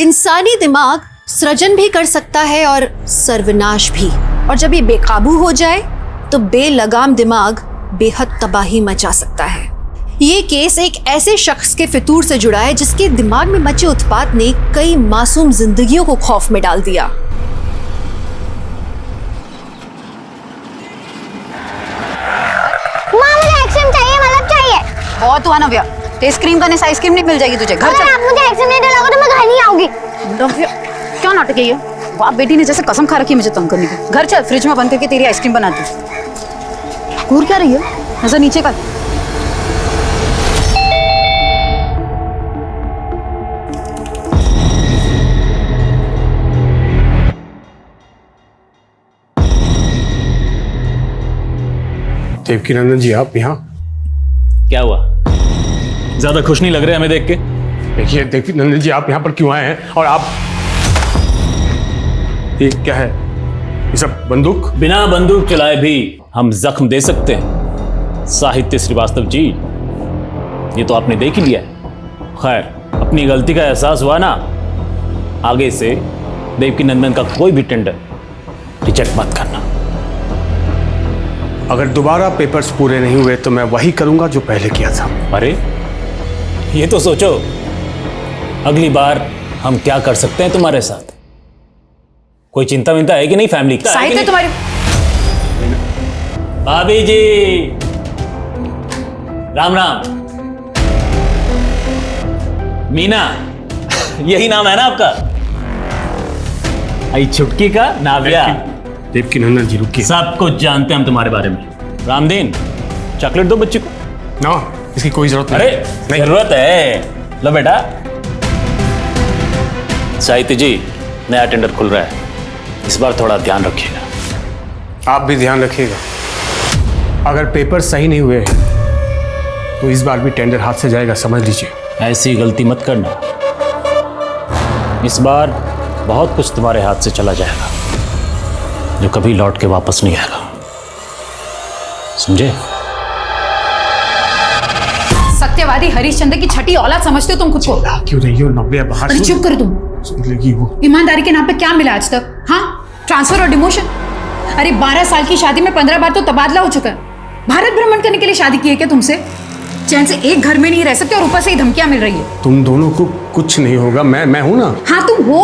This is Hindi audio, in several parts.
इंसानी दिमाग सृजन भी कर सकता है और सर्वनाश भी, और जब ये बेकाबू हो जाए तो बेलगाम दिमाग बेहद तबाही मचा सकता है। ये केस एक ऐसे शख्स के फितूर से जुड़ा है जिसके दिमाग में मचे उत्पात ने कई मासूम जिंदगियों को खौफ में डाल दिया। आइसक्रीम चाहिए, मतलब चाहिए। बहुत हुआ नव्या, टेस्ट क्रीम करने से आइसक्रीम नहीं मिल जाएगी तुझे। घर चल। आप मुझे आइसक्रीम नहीं दिलाओगे तो मैं घर नहीं आऊंगी। नव्या क्या नाटक है ये? बाप बेटी ने जैसे कसम खा रखी है मुझे तंग करने की। घर चल, फ्रिज में बंद करके तेरी आइसक्रीम बनाती हूँ। घूर क्या रही है? नजर नीचे कर। देवकी नंदन जी, आप यहाँ? क्या हुआ? ज्यादा खुश नहीं लग रहे हमें देख के। देखिए देवकी नंदन जी, आप यहाँ पर क्यों आए हैं? और आप ये क्या है? ये सब बंदूक? बिना बंदूक चलाए भी हम जख्म दे सकते हैं साहित्य श्रीवास्तव जी, ये तो आपने देख ही लिया है। खैर, अपनी गलती का एहसास हुआ ना, आगे से देवकी नंदन का कोई भी टेंडर रिजेक्ट मत करना। अगर दोबारा पेपर्स पूरे नहीं हुए तो मैं वही करूंगा जो पहले किया था। अरे ये तो सोचो, अगली बार हम क्या कर सकते हैं तुम्हारे साथ। कोई चिंता विंता है कि नहीं फैमिली की? साहित्य तुम्हारी भाभी जी, राम राम। मीना, यही नाम है ना आपका? आई छुटकी का नाव्या। देवकी नंदन जी रुकिए। सब कुछ जानते हैं हम तुम्हारे बारे में। रामदीन, चॉकलेट दो बच्चे को। ना, इसकी कोई जरूरत नहीं। अरे जरूरत है, लो बेटा। साहित्य जी, नया टेंडर खुल रहा है, इस बार थोड़ा ध्यान रखिएगा। आप भी ध्यान रखिएगा। अगर पेपर सही नहीं हुए तो इस बार भी टेंडर हाथ से जाएगा, समझ लीजिए। ऐसी गलती मत करना, इस बार बहुत कुछ तुम्हारे हाथ से चला जाएगा जो कभी लौट के वापस नहीं आएगा, समझे? सत्यवादी हरिश्चंद्र की छठी औलाद समझते हो तुम खुद को? क्यों नहीं हो नव्या? बाहर अरे चुप कर तुम। सुन लेगी वो। ईमानदारी के नाम पे क्या मिला आज तक? हाँ, ट्रांसफर और डिमोशन। अरे 12 साल की शादी में 15 बार तो तबादला हो चुका है। भारत भ्रमण करने के लिए शादी की है क्या तुमसे? चैन से एक घर में नहीं रह सकते और ऊपर से ही धमकियां मिल रही है। तुम दोनों को कुछ नहीं होगा, मैं हूं ना। हाँ तुम हो,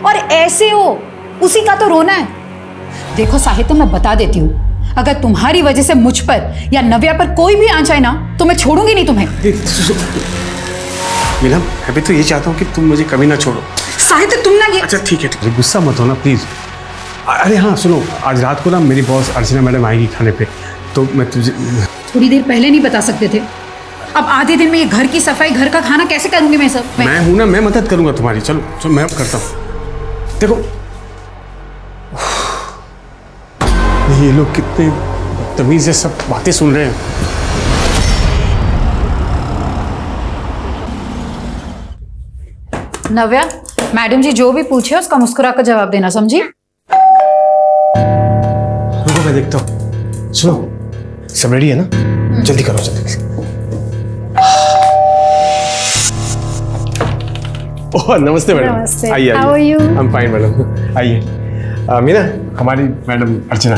और ऐसे हो, उसी का तो रोना है। देखो साहित्य, मैं बता देती हूँ, अगर तुम्हारी वजह से मुझ पर या नव्या पर कोई भी आंच आए ना तो मैं छोड़ूंगी नहीं तुम्हें। मीना, मैं भी तो ये चाहता हूँ कि तुम मुझे कभी ना छोड़ो। साहित्य तुम ना ये। अच्छा ठीक है, गुस्सा मत होना प्लीज। अरे हाँ सुनो, आज रात को ना मेरी बॉस अर्चना मैडम आएगी खाने पे, तो मैं तुझे थोड़ी देर पहले नहीं बता सकते थे? अब आधे दिन में ये घर की सफाई, घर का खाना कैसे करूंगी मैं सब? मैं हूं ना, मैं मदद करूंगा तुम्हारी। चलो मैं अब करता हूँ। देखो ये लोग कितने तमीज से सब बातें सुन रहे हैं। नव्या, मैडम जी जो भी पूछे उसका मुस्कुरा कर जवाब देना, समझी? रुको मैं देखता हूँ। सुनो, सब रेडी है ना? जल्दी करो जल्दी। ओह नमस्ते मैडम। नमस्ते। आइए How are you? I am fine madam. आइए। मीना, हमारी मैडम अर्चना।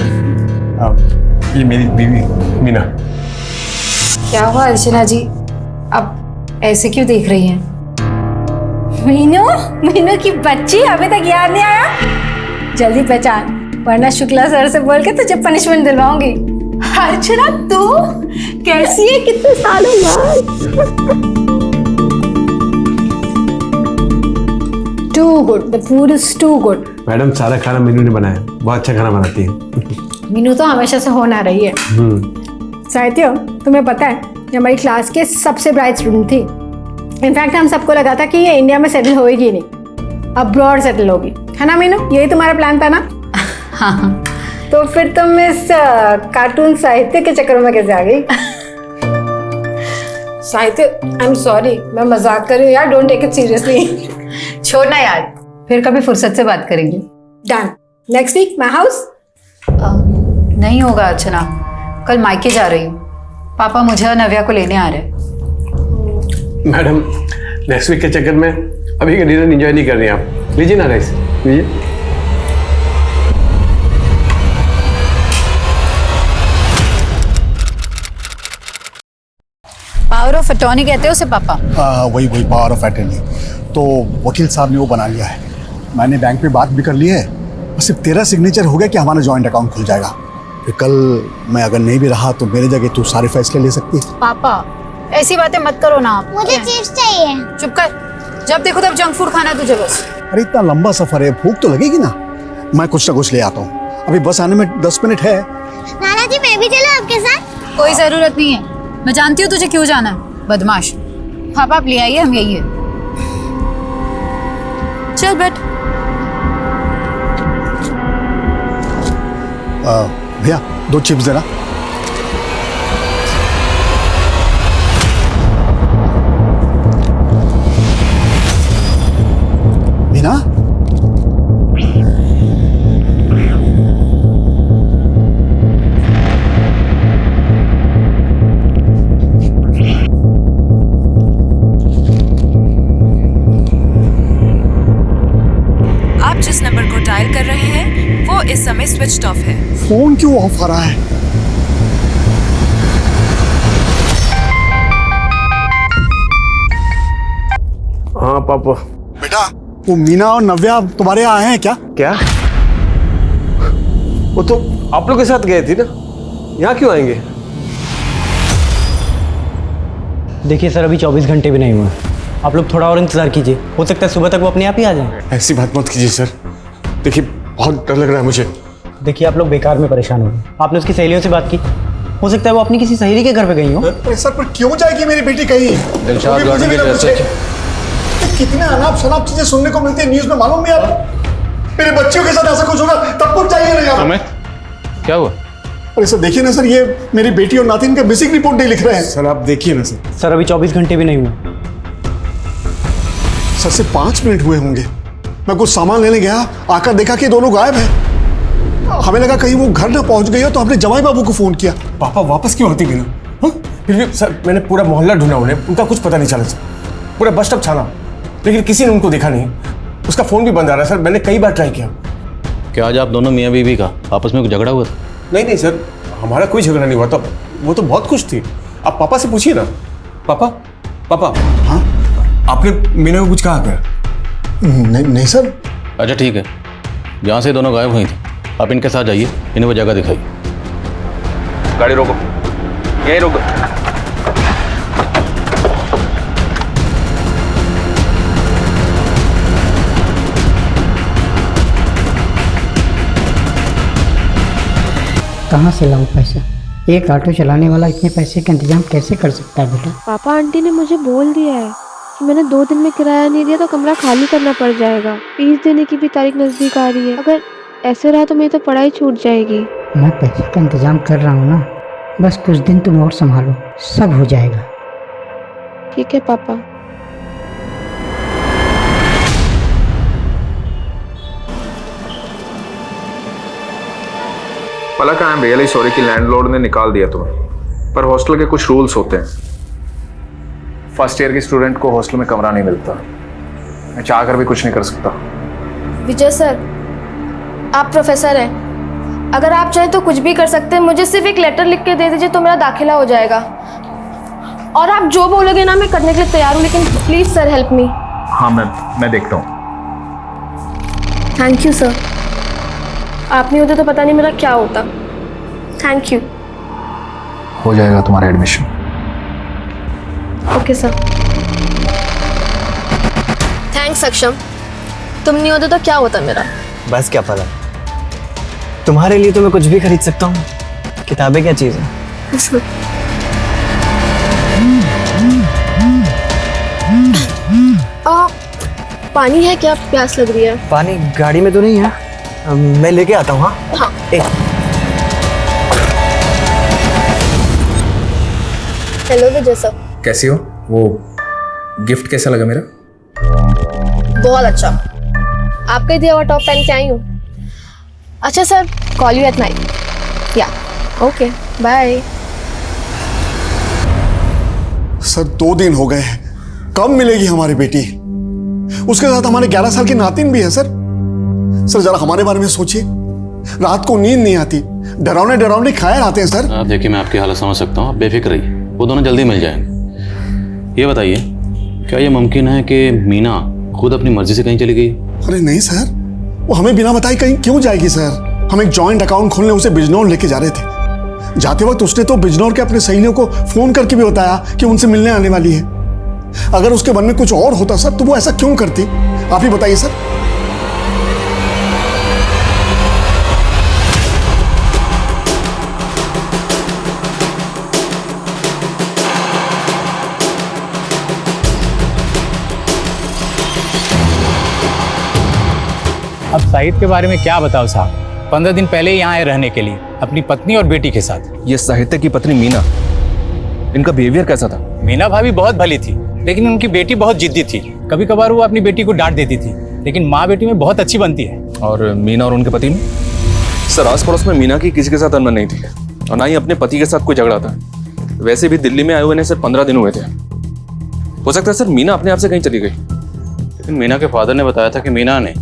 ये मेरी बीवी मीना। क्या हुआ अर्चना जी, अब ऐसे क्यों देख रही हैं? मीनू, मीनू की बच्ची अभी तक याद नहीं आया? जल्दी पहचान, वरना शुक्ला सर से बोल के तुझे पनिशमेंट दिलवाऊंगी। अर्चना तू कैसी है? कितने सालों बाद? Too good, the food is too good. Madam सारा खाना मीनू ने बनाया, बहुत अच्छा खाना बनाती है। मीनू तो हमेशा से होना रही है। साहित्य, तुम्हें पता है ये हमारी क्लास के सबसे ब्राइट स्टूडेंट थी। इनफैक्ट हम सबको लगा था कि ये इंडिया में सेटल होएगी नहीं, अब्रॉड सेटल होगी, है ना मीनू? यही तुम्हारा प्लान था ना? हाँ। तो फिर तुम इस कार्टून साहित्य के चक्कर में कैसे आ गई? साहित्य, आई एम सॉरी, मैं मजाक कर रही हूँ यार, डोंट टेक इट सीरियसली। छोड़ना यार, फिर कभी फुर्सत से बात करेंगे। Done. Next week my house? नहीं होगा अर्चना, कल मायके जा रही हूँ, पापा मुझे और नव्या को लेने आ रहे हैं। मैडम नेक्स्ट वीक के चक्कर में अभी का डिनर एंजॉय नहीं कर रहे हैं आप? लीजिए ना राइस, लीजिए। पावर ऑफ अटॉर्नी कहते हो उसे पापा? वही वही पावर ऑफ अटर्नी। तो वकील साहब ने वो बना लिया है, मैंने बैंक में बात भी कर ली है। बस सिर्फ तेरा सिग्नेचर हो गया कि हमारा जॉइंट अकाउंट खुल जाएगा। फिर कल मैं अगर नहीं भी रहा तो मेरे जगह तू सारे फैसले ले सकती है। पापा ऐसी बातें मत करो ना आप। मुझे चिप्स चाहिए। चुप कर, जब देखो तब जंक फूड खाना है तुझे बस। अरे इतना लंबा सफर है, भूख तो लगेगी ना। मैं कुछ ना कुछ ले आता हूँ, अभी बस आने में 10 मिनट है। नाना जी मैं भी चलूं आपके साथ? कोई जरूरत नहीं है, मैं जानती हूँ तुझे क्यों जाना है, बदमाश। पापा आप ले आइए, हम यही है। चल बैठ। भैया 2 चिप्स देना। मीना, आप जिस नंबर को डायल कर रहे हैं वो इस समय स्विच्ड ऑफ है। फोन क्यों ऑफ आ रहा है? हाँ पापा। बेटा वो मीना और नव्या तुम्हारे यहाँ आए हैं क्या? क्या? वो तो आप लोग के साथ गए थे ना, यहाँ क्यों आएंगे? देखिए सर, अभी 24 घंटे भी नहीं हुए, आप लोग थोड़ा और इंतजार कीजिए, हो सकता है सुबह तक वो अपने आप ही आ जाए। ऐसी बात मत कीजिए सर, देखिए बहुत डर लग रहा है मुझे। देखिए आप लोग बेकार में परेशान हो गए, आपने उसकी सहेलियों से बात की, हो सकता है वो अपनी किसी सहेली के घर पे गई हो। सर पर क्यों जाएगी मेरी बेटी कहीं? कितने अनाप शनाप चीजें सुनने को मिलती है न्यूज में, मालूम नहीं आपको? मेरे बच्चियों के साथ ऐसा कुछ होगा तब कुछ चाहिए नहीं आप। क्या हुआ? अरे सर देखिए ना सर, ये मेरी बेटी और नातिन का मिसिंग रिपोर्ट नहीं लिख रहे हैं। सर आप देखिए ना सर। सर अभी 24 घंटे भी नहीं हुए। सर से 5 मिनट हुए होंगे, मैं कुछ सामान लेने गया, आकर देखा कि दोनों गायब हैं। हमें लगा कहीं वो घर ना पहुंच गई हो, तो हमने जमाई बाबू को फोन किया। पापा वापस क्यों आती बिना? हाँ? फिर भी सर मैंने पूरा मोहल्ला ढूंढा, उन्हें उनका कुछ पता नहीं चला सर, पूरा बस स्टॉप छाना, लेकिन किसी ने उनको देखा नहीं। उसका फोन भी बंद आ रहा है सर, मैंने कई बार ट्राई किया। क्या आज आप दोनों मियाँ बीवी का आपस में कुछ झगड़ा हुआ था? नहीं नहीं सर, हमारा कोई झगड़ा नहीं हुआ था, वो तो बहुत खुश थी। आप पापा से पूछिए ना। पापा पापा, हाँ आपने मीना को कुछ कहा क्या? नहीं सर। अच्छा ठीक है, जहाँ से दोनों गायब हुई थी आप इनके साथ जाइए, इन्हें वो जगह दिखाइए। गाड़ी रोको, यहीं रोको। कहाँ से लाऊं पैसा? एक ऑटो चलाने वाला इतने पैसे का इंतजाम कैसे कर सकता है बेटा? पापा आंटी ने मुझे बोल दिया है कि मैंने 2 दिन में किराया नहीं दिया तो कमरा खाली करना पड़ जाएगा। फीस देने की भी तारीख नजदीक आ रही है, अगर ऐसे रहा तो मेरी तो पढ़ाई छूट जाएगी। मैं पैसे का इंतजाम कर रहा हूँ ना, बस कुछ दिन तुम और संभालो, सब हो जाएगा। ठीक है पापा। पलक, आई एम रियली सॉरी कि लैंडलॉर्ड ने निकाल दिया तुम्हें, पर हॉस्टल के कुछ रूल्स होते हैं। फर्स्ट ईयर के स्टूडेंट को हॉस्टल में कमरा नहीं मिलता। मैं चाह कर भी कुछ नहीं कर सकता। विजय सर, आप प्रोफेसर हैं, अगर आप चाहें तो कुछ भी कर सकते हैं। मुझे सिर्फ एक लेटर लिख के दे दीजिए तो मेरा दाखिला हो जाएगा, और आप जो बोलोगे ना मैं करने के लिए तैयार हूँ, लेकिन प्लीज सर हेल्प मी। हाँ मैं देखता हूँ। थैंक यू सर, आप नहीं होते तो पता नहीं मेरा क्या होता। Thank you. हो जाएगा तुम्हारा एडमिशन। Okay sir. थैंक्स अक्षम, तुम नहीं होते तो क्या होता मेरा। बस क्या पता, तुम्हारे लिए तो मैं कुछ भी खरीद सकता हूँ, किताबें क्या चीज़ है। पानी है क्या? प्यास लग रही है। पानी गाड़ी में तो नहीं है, मैं लेके आता हूँ। हाँ हेलो विजय सर। कैसी हो? वो गिफ्ट कैसा लगा मेरा? बहुत अच्छा, आपका दिया हुआ टॉप पहन के आई हूँ। अच्छा sir, call you at night. या ओके बाय। सर 2 दिन हो गए हैं, कब मिलेगी हमारी बेटी? उसके साथ हमारे 11 साल की नातिन भी है सर। सर जरा हमारे बारे में सोचिए, रात को नींद नहीं आती, डरावने डरावने ख्याल आते हैं सर। आप देखिए, मैं आपकी हालत समझ सकता हूँ, आप बेफिक्र रहिए, वो दोनों जल्दी मिल जाएंगे। ये बताइए, क्या ये मुमकिन है कि मीना खुद अपनी मर्जी से कहीं चली गई? अरे नहीं सर, वो हमें बिना बताए कहीं क्यों जाएगी सर? हम एक जॉइंट अकाउंट खोलने उसे बिजनौर लेके जा रहे थे। जाते वक्त उसने तो बिजनौर के अपने सहेलियों को फोन करके भी बताया कि उनसे मिलने आने वाली है। अगर उसके मन में कुछ और होता सर तो वो ऐसा क्यों करती? आप ही बताइए सर। अब साहिद के बारे में क्या बताओ साहब, 15 दिन पहले ही यहाँ आए रहने के लिए अपनी पत्नी और बेटी के साथ। ये साहित्य की पत्नी मीना, इनका बिहेवियर कैसा था? मीना भाभी बहुत भली थी, लेकिन उनकी बेटी बहुत जिद्दी थी। कभी कभार वो अपनी बेटी को डांट देती थी, लेकिन माँ बेटी में बहुत अच्छी बनती है। और मीना और उनके पति में? सर आस पड़ोस में मीना की किसी के साथ अनबन नहीं थी और ना ही अपने पति के साथ कोई झगड़ा था। वैसे भी दिल्ली में आए हुए सिर्फ 15 दिन हुए थे। हो सकता है सर मीना अपने आप से कहीं चली गई। लेकिन मीना के फादर ने बताया था कि मीना ने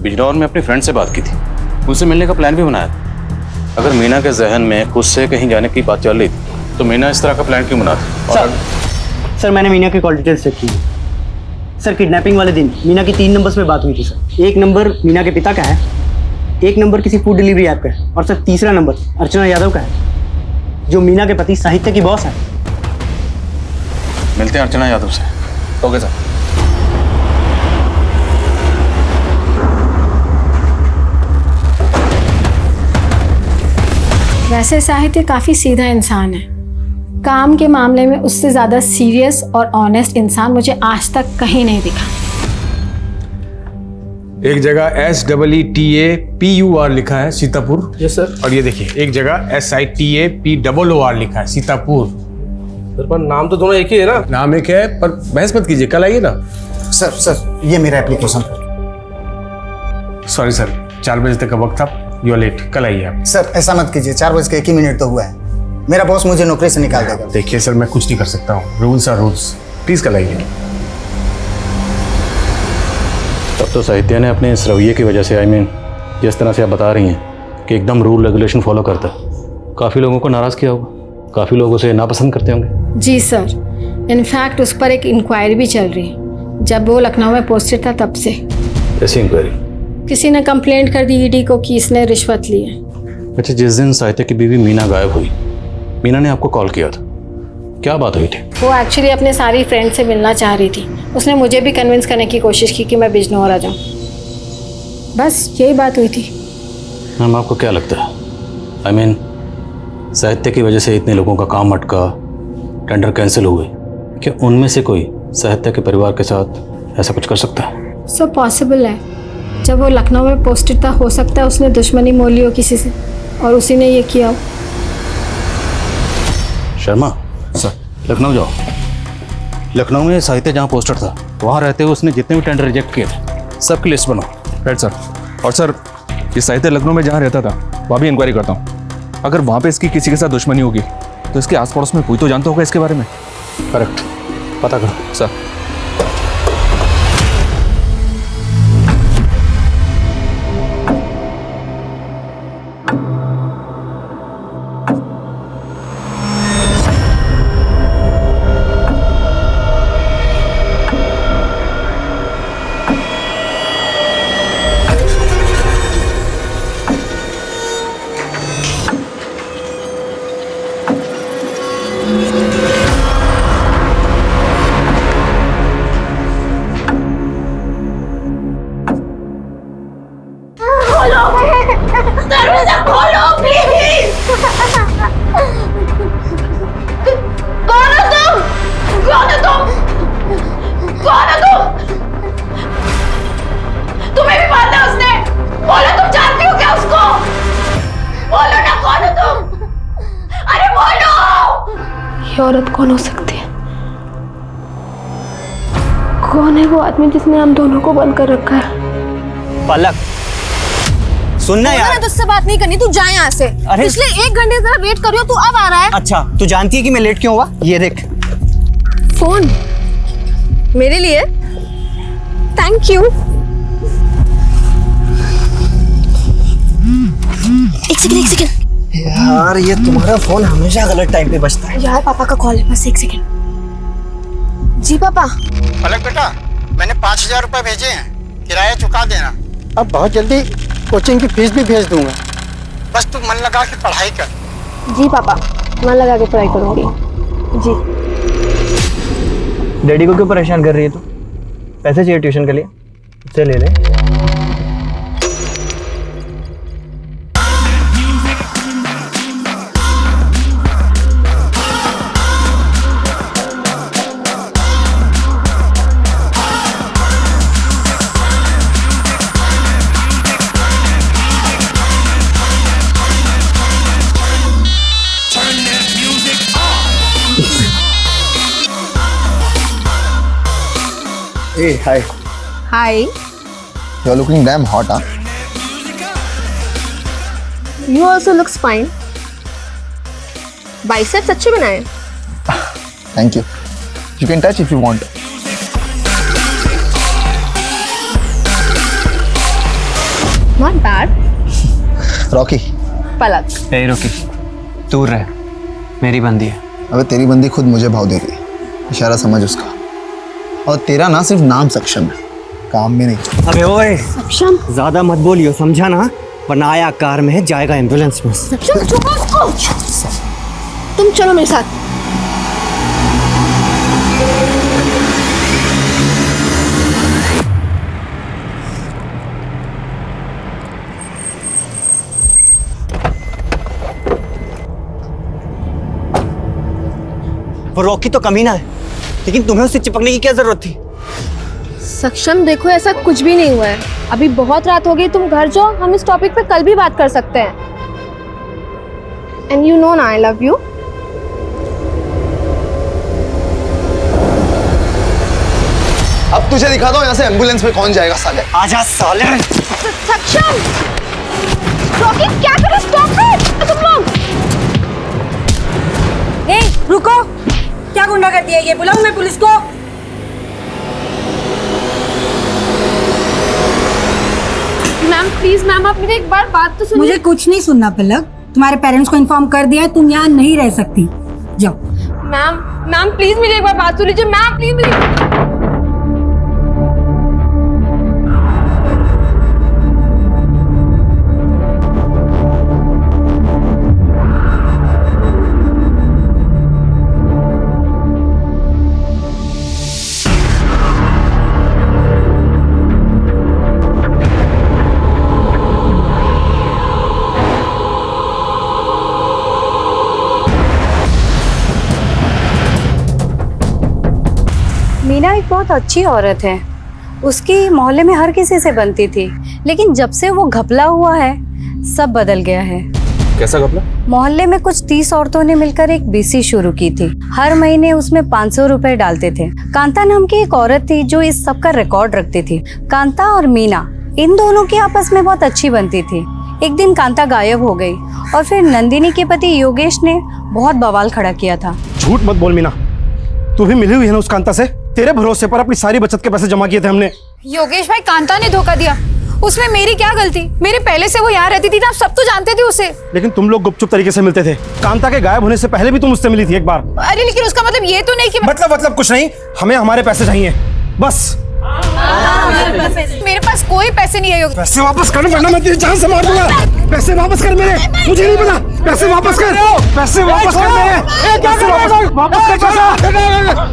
बिजनौर में अपनी फ्रेंड से बात की थी, उनसे मिलने का प्लान भी बनाया था। अगर मीना के जहन में खुद से कहीं जाने की बात चल रही थी तो मीना इस तरह का प्लान क्यों बनाती? सर मैंने मीना की कॉल डिटेल्स चेक की। सर किडनैपिंग वाले दिन मीना की 3 नंबर्स में बात हुई थी सर। एक नंबर मीना के पिता का है, एक नंबर किसी फूड डिलीवरी ऐप का है, और सर तीसरा नंबर अर्चना यादव का है, जो मीना के पति साहित्य की बॉस है। मिलते हैं अर्चना यादव से। Okay sir. वैसे साहित्य काफ़ी सीधा इंसान है। काम के मामले में उससे ज़्यादा सीरियस और ऑनेस्ट इंसान मुझे आज तक कहीं नहीं दिखा। एक जगह SEETAPUR लिखा है सीतापुर। Yes sir. और ये देखिए एक जगह SITAPOOR लिखा है सीतापुर। सर पर नाम तो दोनों एक ही है ना? नाम एक है, पर बहस मत कीजिए, कल आइए ना। सर ये मेरा एप्लीकेशन। सॉरी सर, 4 बजे तक का वक्त था, यू आर लेट, कल आइए आप। सर ऐसा मत कीजिए, 4 बज के 1 ही मिनट तो हुआ है, मेरा बॉस मुझे नौकरी से निकाल देगा। देखिए सर, मैं कुछ नहीं कर सकता हूँ, रूल्स आर रूल्स, प्लीज कल आइए। तब तो साहित्य ने अपने इस रवैये की वजह से, जिस तरह से आप बता रही हैं कि एकदम रूल रेगुलेशन फॉलो करता है, काफ़ी लोगों को नाराज़ किया होगा, काफ़ी लोग उसे नापसंद करते होंगे। जी सर, इनफैक्ट उस पर एक इंक्वायरी भी चल रही है। जब वो लखनऊ में पोस्टेड था तब से। ऐसी इंक्वायरी? किसी ने कंप्लेंट कर दी ईडी को कि इसने रिश्वत ली है। अच्छा, जिस दिन साहित्य की बीवी मीना गायब हुई, मीना ने आपको कॉल किया था, क्या बात हुई थी? वो एक्चुअली अपने सारी फ्रेंड से मिलना चाह रही थी। उसने मुझे भी कन्विंस करने की कोशिश की कि मैं बिजनौर आ जाऊँ, बस यही बात हुई थी। मैम आपको क्या लगता है, साहित्य की वजह से इतने लोगों का काम अटका, टेंडर कैंसिल हुए, क्या उनमें से कोई साहित्य के परिवार के साथ ऐसा कुछ कर सकता है? सो पॉसिबल है। जब वो लखनऊ में पोस्टेड था, हो सकता है उसने दुश्मनी मोल ली हो किसी से और उसी ने ये किया हो। शर्मा सर, लखनऊ जाओ। लखनऊ में साहित्य जहाँ पोस्टर था, वहाँ रहते हुए उसने जितने भी टेंडर रिजेक्ट किए थे, सबकी लिस्ट बनाओ। Right sir. और सर, ये साहित्य लखनऊ में जहाँ रहता था वहाँ भी इंक्वायरी करता हूँ। अगर वहाँ पे इसकी किसी के साथ दुश्मनी होगी तो इसके आस पड़ोस में कोई तो जानता होगा इसके बारे में। करेक्ट, पता करो सर। तुम्हें भी मारना उसने? बोलो, तुम जानती हो क्या उसको? बोलो ना, कौन हो तुम? अरे बोलो। ये औरत कौन हो सकती है? कौन है वो आदमी जिसने हम दोनों को बंद कर रखा है? पलक, सुनना यार, तुझसे बात नहीं करनी, तू जा यहाँ से। पिछले 1 घंटे से वेट कर रही हो, तू अब आ रहा है? अच्छा, तू जानती है कि मैं लेट क्यों हुआ? ये देख फोन मेरे लिए। Thank you. एक सेकंड। यार ये तुम्हारा फोन हमेशा गलत टाइम पे बजता है। यार पापा का कॉल है, बस एक सेकंड। जी पापा। पलक बेटा, मैंने 5,000 रुपए भेजे हैं, किराया चुका देना। अब बहुत जल्दी कोचिंग की फीस भी भेज दूंगा, बस तू मन लगा के पढ़ाई कर। जी पापा, मन लगा के पढ़ाई करूंगी। जी। डैडी को क्यों परेशान कर रही है तू? पैसे चाहिए ट्यूशन के लिए, उससे ले ले। Hey, hi. Hi. You're looking damn hot, huh? You also looks fine. Biceps अच्छे बनाए। Thank you. You can touch if you want. Not bad. Rocky. पलक। ए रोकी, दूर रह, मेरी बंदी है। अबे तेरी बंदी खुद मुझे भाव दे रही है, इशारा समझ उसका। और तेरा ना सिर्फ नाम सक्षम है, काम में नहीं। अबे ओए, सक्षम ज्यादा मत बोलियो, समझा ना? वरना आया कार में है, जाएगा एम्बुलेंस में। सक्षम छुपा उसको। तुम चलो मेरे साथ। वो रॉकी तो कमीना है, लेकिन तुम्हें उससे चिपकने की क्या जरूरत थी? सक्षम देखो, ऐसा कुछ भी नहीं हुआ है। अभी बहुत रात हो गई, तुम घर जाओ, हम इस टॉपिक पे कल भी बात कर सकते हैं। एंड यू नो ना आई लव यू। अब तुझे दिखा दो यहाँ से एम्बुलेंस में कौन जाएगा साले। आजा साले। सक्षम, रॉकी क्या कर रहे हो? स्टॉप इट तुम लोग। ए रुको, क्या गुंडा कर दिया ये? बुलाऊं मैं पुलिस को? मैम प्लीज, मैम आप मेरी एक बार बात तो सुनिए। मुझे कुछ नहीं सुनना पलक, तुम्हारे पेरेंट्स को इन्फॉर्म कर दिया है, तुम यहाँ नहीं रह सकती, जाओ। मैम प्लीज मेरी एक बार बात सुन लीजिए। मैम प्लीज मेरी। मीना एक बहुत अच्छी औरत है, उसकी मोहल्ले में हर किसी से बनती थी, लेकिन जब से वो घपला हुआ है सब बदल गया है। कैसा घपला? मोहल्ले में कुछ 30 औरतों ने मिलकर एक बीसी शुरू की थी। हर महीने उसमें 500 रुपए डालते थे। कांता नाम की एक औरत थी जो इस सब का रिकॉर्ड रखती थी। कांता और मीना इन दोनों की आपस में बहुत अच्छी बनती थी। एक दिन कांता गायब हो गई और फिर नंदिनी के पति योगेश ने बहुत बवाल खड़ा किया था। झूठ मत बोल मीना, तू भी मिली हुई है ना उस कांता से? तेरे भरोसे पर अपनी सारी बचत के पैसे जमा किए थे हमने। योगेश भाई, कांता ने धोखा दिया, उसमें मेरी क्या गलती? मेरे पहले से वो यहाँ रहती थी ना, आप सब तो जानते थे उसे। लेकिन तुम लोग गुपचुप तरीके से मिलते थे। कांता के गायब होने से पहले भी तुम उससे मिली थी एक बार। अरे लेकिन उसका मतलब ये तो नहीं कि मतलब कुछ नहीं, हमें हमारे पैसे चाहिए बस। मेरे पास कोई पैसे नहीं है योगेश। पैसे वापस कर वरना मैं तेरी जान से मार दूंगा। पैसे वापस कर मेरे, मुझे नहीं पता। पैसे वापस कर, पैसे वापस कर मेरे, पैसे वापस कर,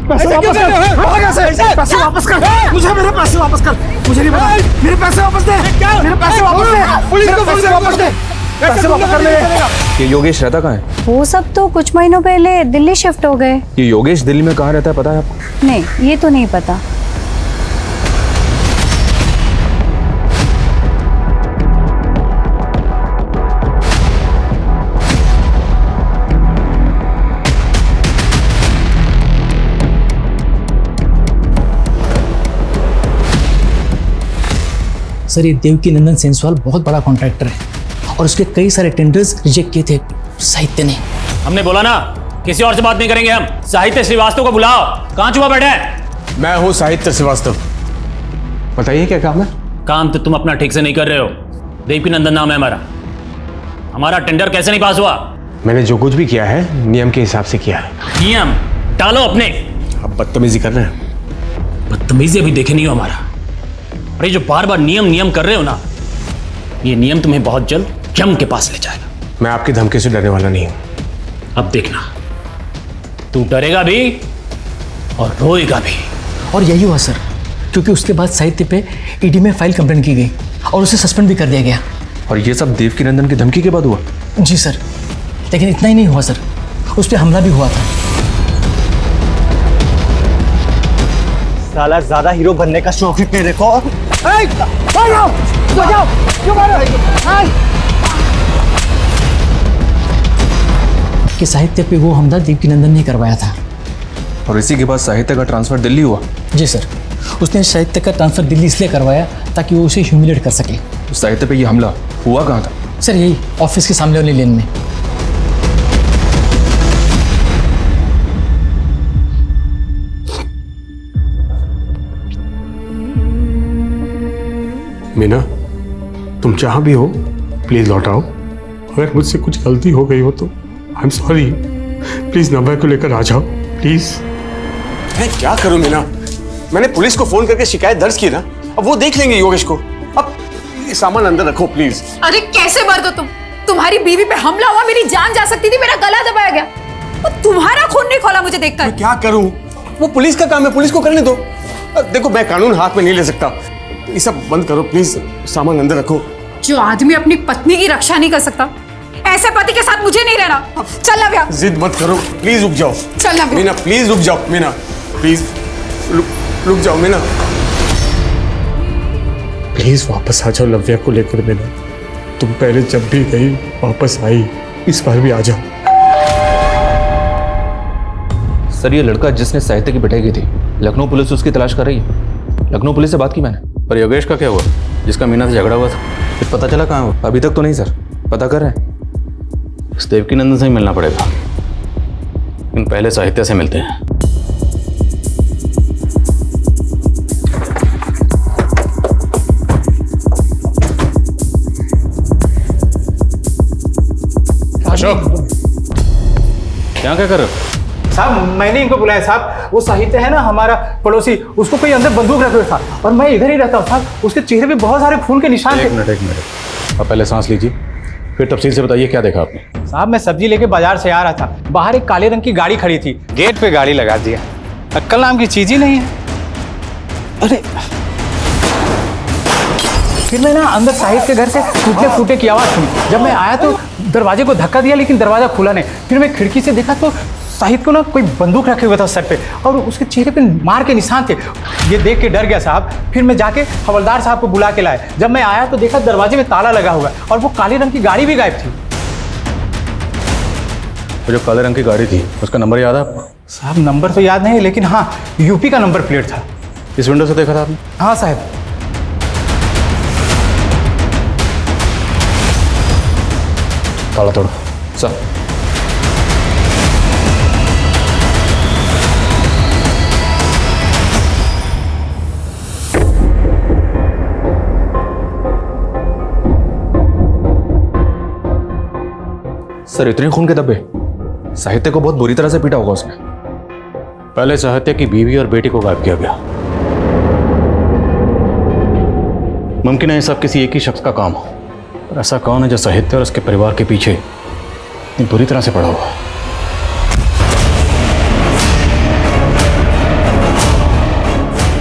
पैसे वापस कर, पैसे वापस कर, मुझे मेरे पैसे वापस कर, मुझे नहीं पता। मेरे पैसे वापस दे, मेरे पैसे वापस दे, पुलिस को पैसे वापस दे, पैसे वापस कर मेरे। ये योगेश रहता कहाँ है? वो सब तो कुछ महीनों पहले दिल्ली शिफ्ट हो गए। ये योगेश दिल्ली में कहाँ रहता है पता है आपको? नहीं, ये तो नहीं पता। सर, ये देवकी नंदन सेंसवाल बहुत बड़ा कॉन्ट्रैक्टर है और उसके कई सारे टेंडर्स रिजेक्ट किए थे साहित्य ने। हमने बोला ना किसी और से बात नहीं करेंगे हम। साहित्य श्रीवास्तव को बुलाओ, कहाँ छुपा बैठे हैं? मैं हूँ साहित्य श्रीवास्तव। बताइए क्या काम है? काम तो तुम अपना ठीक से नहीं कर रहे हो। देवकी नंदन नाम है हमारा। हमारा टेंडर कैसे नहीं पास हुआ? मैंने जो कुछ भी किया है नियम के हिसाब से किया है। नियम टालो अपने। अब बदतमीजी कर रहे हैं। बदतमीजी अभी देखे नहीं हो हमारा। अरे जो बार बार नियम नियम कर रहे हो ना, ये नियम तुम्हें बहुत जल्द यम के पास ले जाएगा। मैं आपकी धमकी से डरने वाला नहीं हूं। अब देखना, तू डरेगा भी और रोएगा भी। और यही हुआ सर, क्योंकि उसके बाद साहित्य पे ईडी में फाइल कंप्लेंट की गई और उसे सस्पेंड भी कर दिया गया। और ये सब देवकी नंदन की धमकी के बाद हुआ? जी सर, लेकिन इतना ही नहीं हुआ सर, उस पर हमला भी हुआ था। साला ज्यादा हीरो बनने का शौक है तेरे को? कि साहित्य पे वो हमला देवकी नंदन ने करवाया था। और इसी के बाद साहित्य का ट्रांसफर दिल्ली हुआ? जी सर, उसने साहित्य का ट्रांसफर दिल्ली इसलिए करवाया ताकि वो उसे ह्यूमिलेट कर सके। तो साहित्य पे ये हमला हुआ कहाँ था? सर यही ऑफिस के सामने वाली लेन में। मीना, तुम जहां भी हो प्लीज लौट आओ। अगर मुझसे कुछ गलती हो गई हो तो आई एम सॉरी। प्लीज नव्या को लेकर आ जाओ प्लीज। मैं क्या करूं मीना? मैंने पुलिस को फोन करके शिकायत दर्ज की ना, अब वो देख लेंगे योगेश को। अब ये सामान अंदर रखो प्लीज। अरे कैसे मर्द हो तुम? तुम्हारी बीवी पे हमला हुआ, मेरी जान जा सकती थी, मेरा गला दबाया गया और तुम्हारा खून नहीं खोला मुझे देखकर। मैं क्या करूं? वो पुलिस का काम है, पुलिस को करने दो। देखो मैं कानून हाथ में नहीं ले सकता। ये सब बंद करो प्लीज, सामान अंदर रखो। जो आदमी अपनी पत्नी की रक्षा नहीं कर सकता, ऐसे पति के साथ मुझे नहीं रहना। चल नव्या। जिद मत करो प्लीज, रुक जाओ। चल नव्या। मीना प्लीज रुक जाओ। मीना प्लीज रुक जाओ। मीना प्लीज वापस आ जाओ नव्या को लेकर। मीना तुम पहले जब भी गई वापस आई, इस बार भी आ जाओ। सर ये लड़का जिसने साहित्य की पिटाई की थी, लखनऊ पुलिस उसकी तलाश कर रही है। लखनऊ पुलिस से बात की मैंने। पर योगेश का क्या हुआ, जिसका मीना से झगड़ा हुआ था? कुछ पता चला कहाँ हुआ? अभी तक तो नहीं सर, पता कर रहे हैं। इस देवकी नंदन से ही मिलना पड़ेगा, लेकिन पहले साहित्य से मिलते हैं। अशोक, यहाँ क्या कर रहे हो? साहब मैंने इनको बुलाया साहब। वो साहित्य है ना हमारा पड़ोसी, उसको कोई अंदर बंदूक रखे हुए था और मैं इधर ही रहता हूँ साहब। उसके चेहरे पे बहुत सारे खून के निशान थे। एक मिनट, आप पहले सांस लीजिए, फिर तफसील से बताइए क्या देखा आपने। साहब मैं सब्जी लेके बाजार से आ रहा था, बाहर एक काले रंग की गाड़ी खड़ी थी, गेट पे गाड़ी लगा दिया। अक्ल नाम की चीज ही नहीं है। अरे फिर मैं ना अंदर साहित्य के घर से टूटने फूटे की आवाज़ सुनी। जब मैं आया तो दरवाजे को धक्का दिया, लेकिन दरवाजा खुला नहीं। फिर मैं खिड़की से देखा तो साहित्य को ना कोई बंदूक रखे हुआ था सर पे और उसके चेहरे पे मार के निशान थे। ये देख के डर गया साहब। फिर मैं जाके हवलदार साहब को बुला के लाया। जब मैं आया तो देखा दरवाजे में ताला लगा हुआ और वो काले रंग की गाड़ी भी गायब थी। तो जो काले रंग की गाड़ी थी उसका नंबर याद है आपको? साहब नंबर तो याद नहीं, लेकिन हाँ यूपी का नंबर प्लेट था। इस विंडो से देखा था आपने? हाँ साहब। ताला तोड़ो। सर सर इतने खून के धब्बे? साहित्य को बहुत बुरी तरह से पीटा होगा उसने। पहले साहित्य की बीवी और बेटी को गायब किया गया। मुमकिन है ये सब किसी एक ही शख्स का काम हो, पर ऐसा कौन है जो साहित्य और उसके परिवार के पीछे इतनी बुरी तरह से पड़ा हुआ?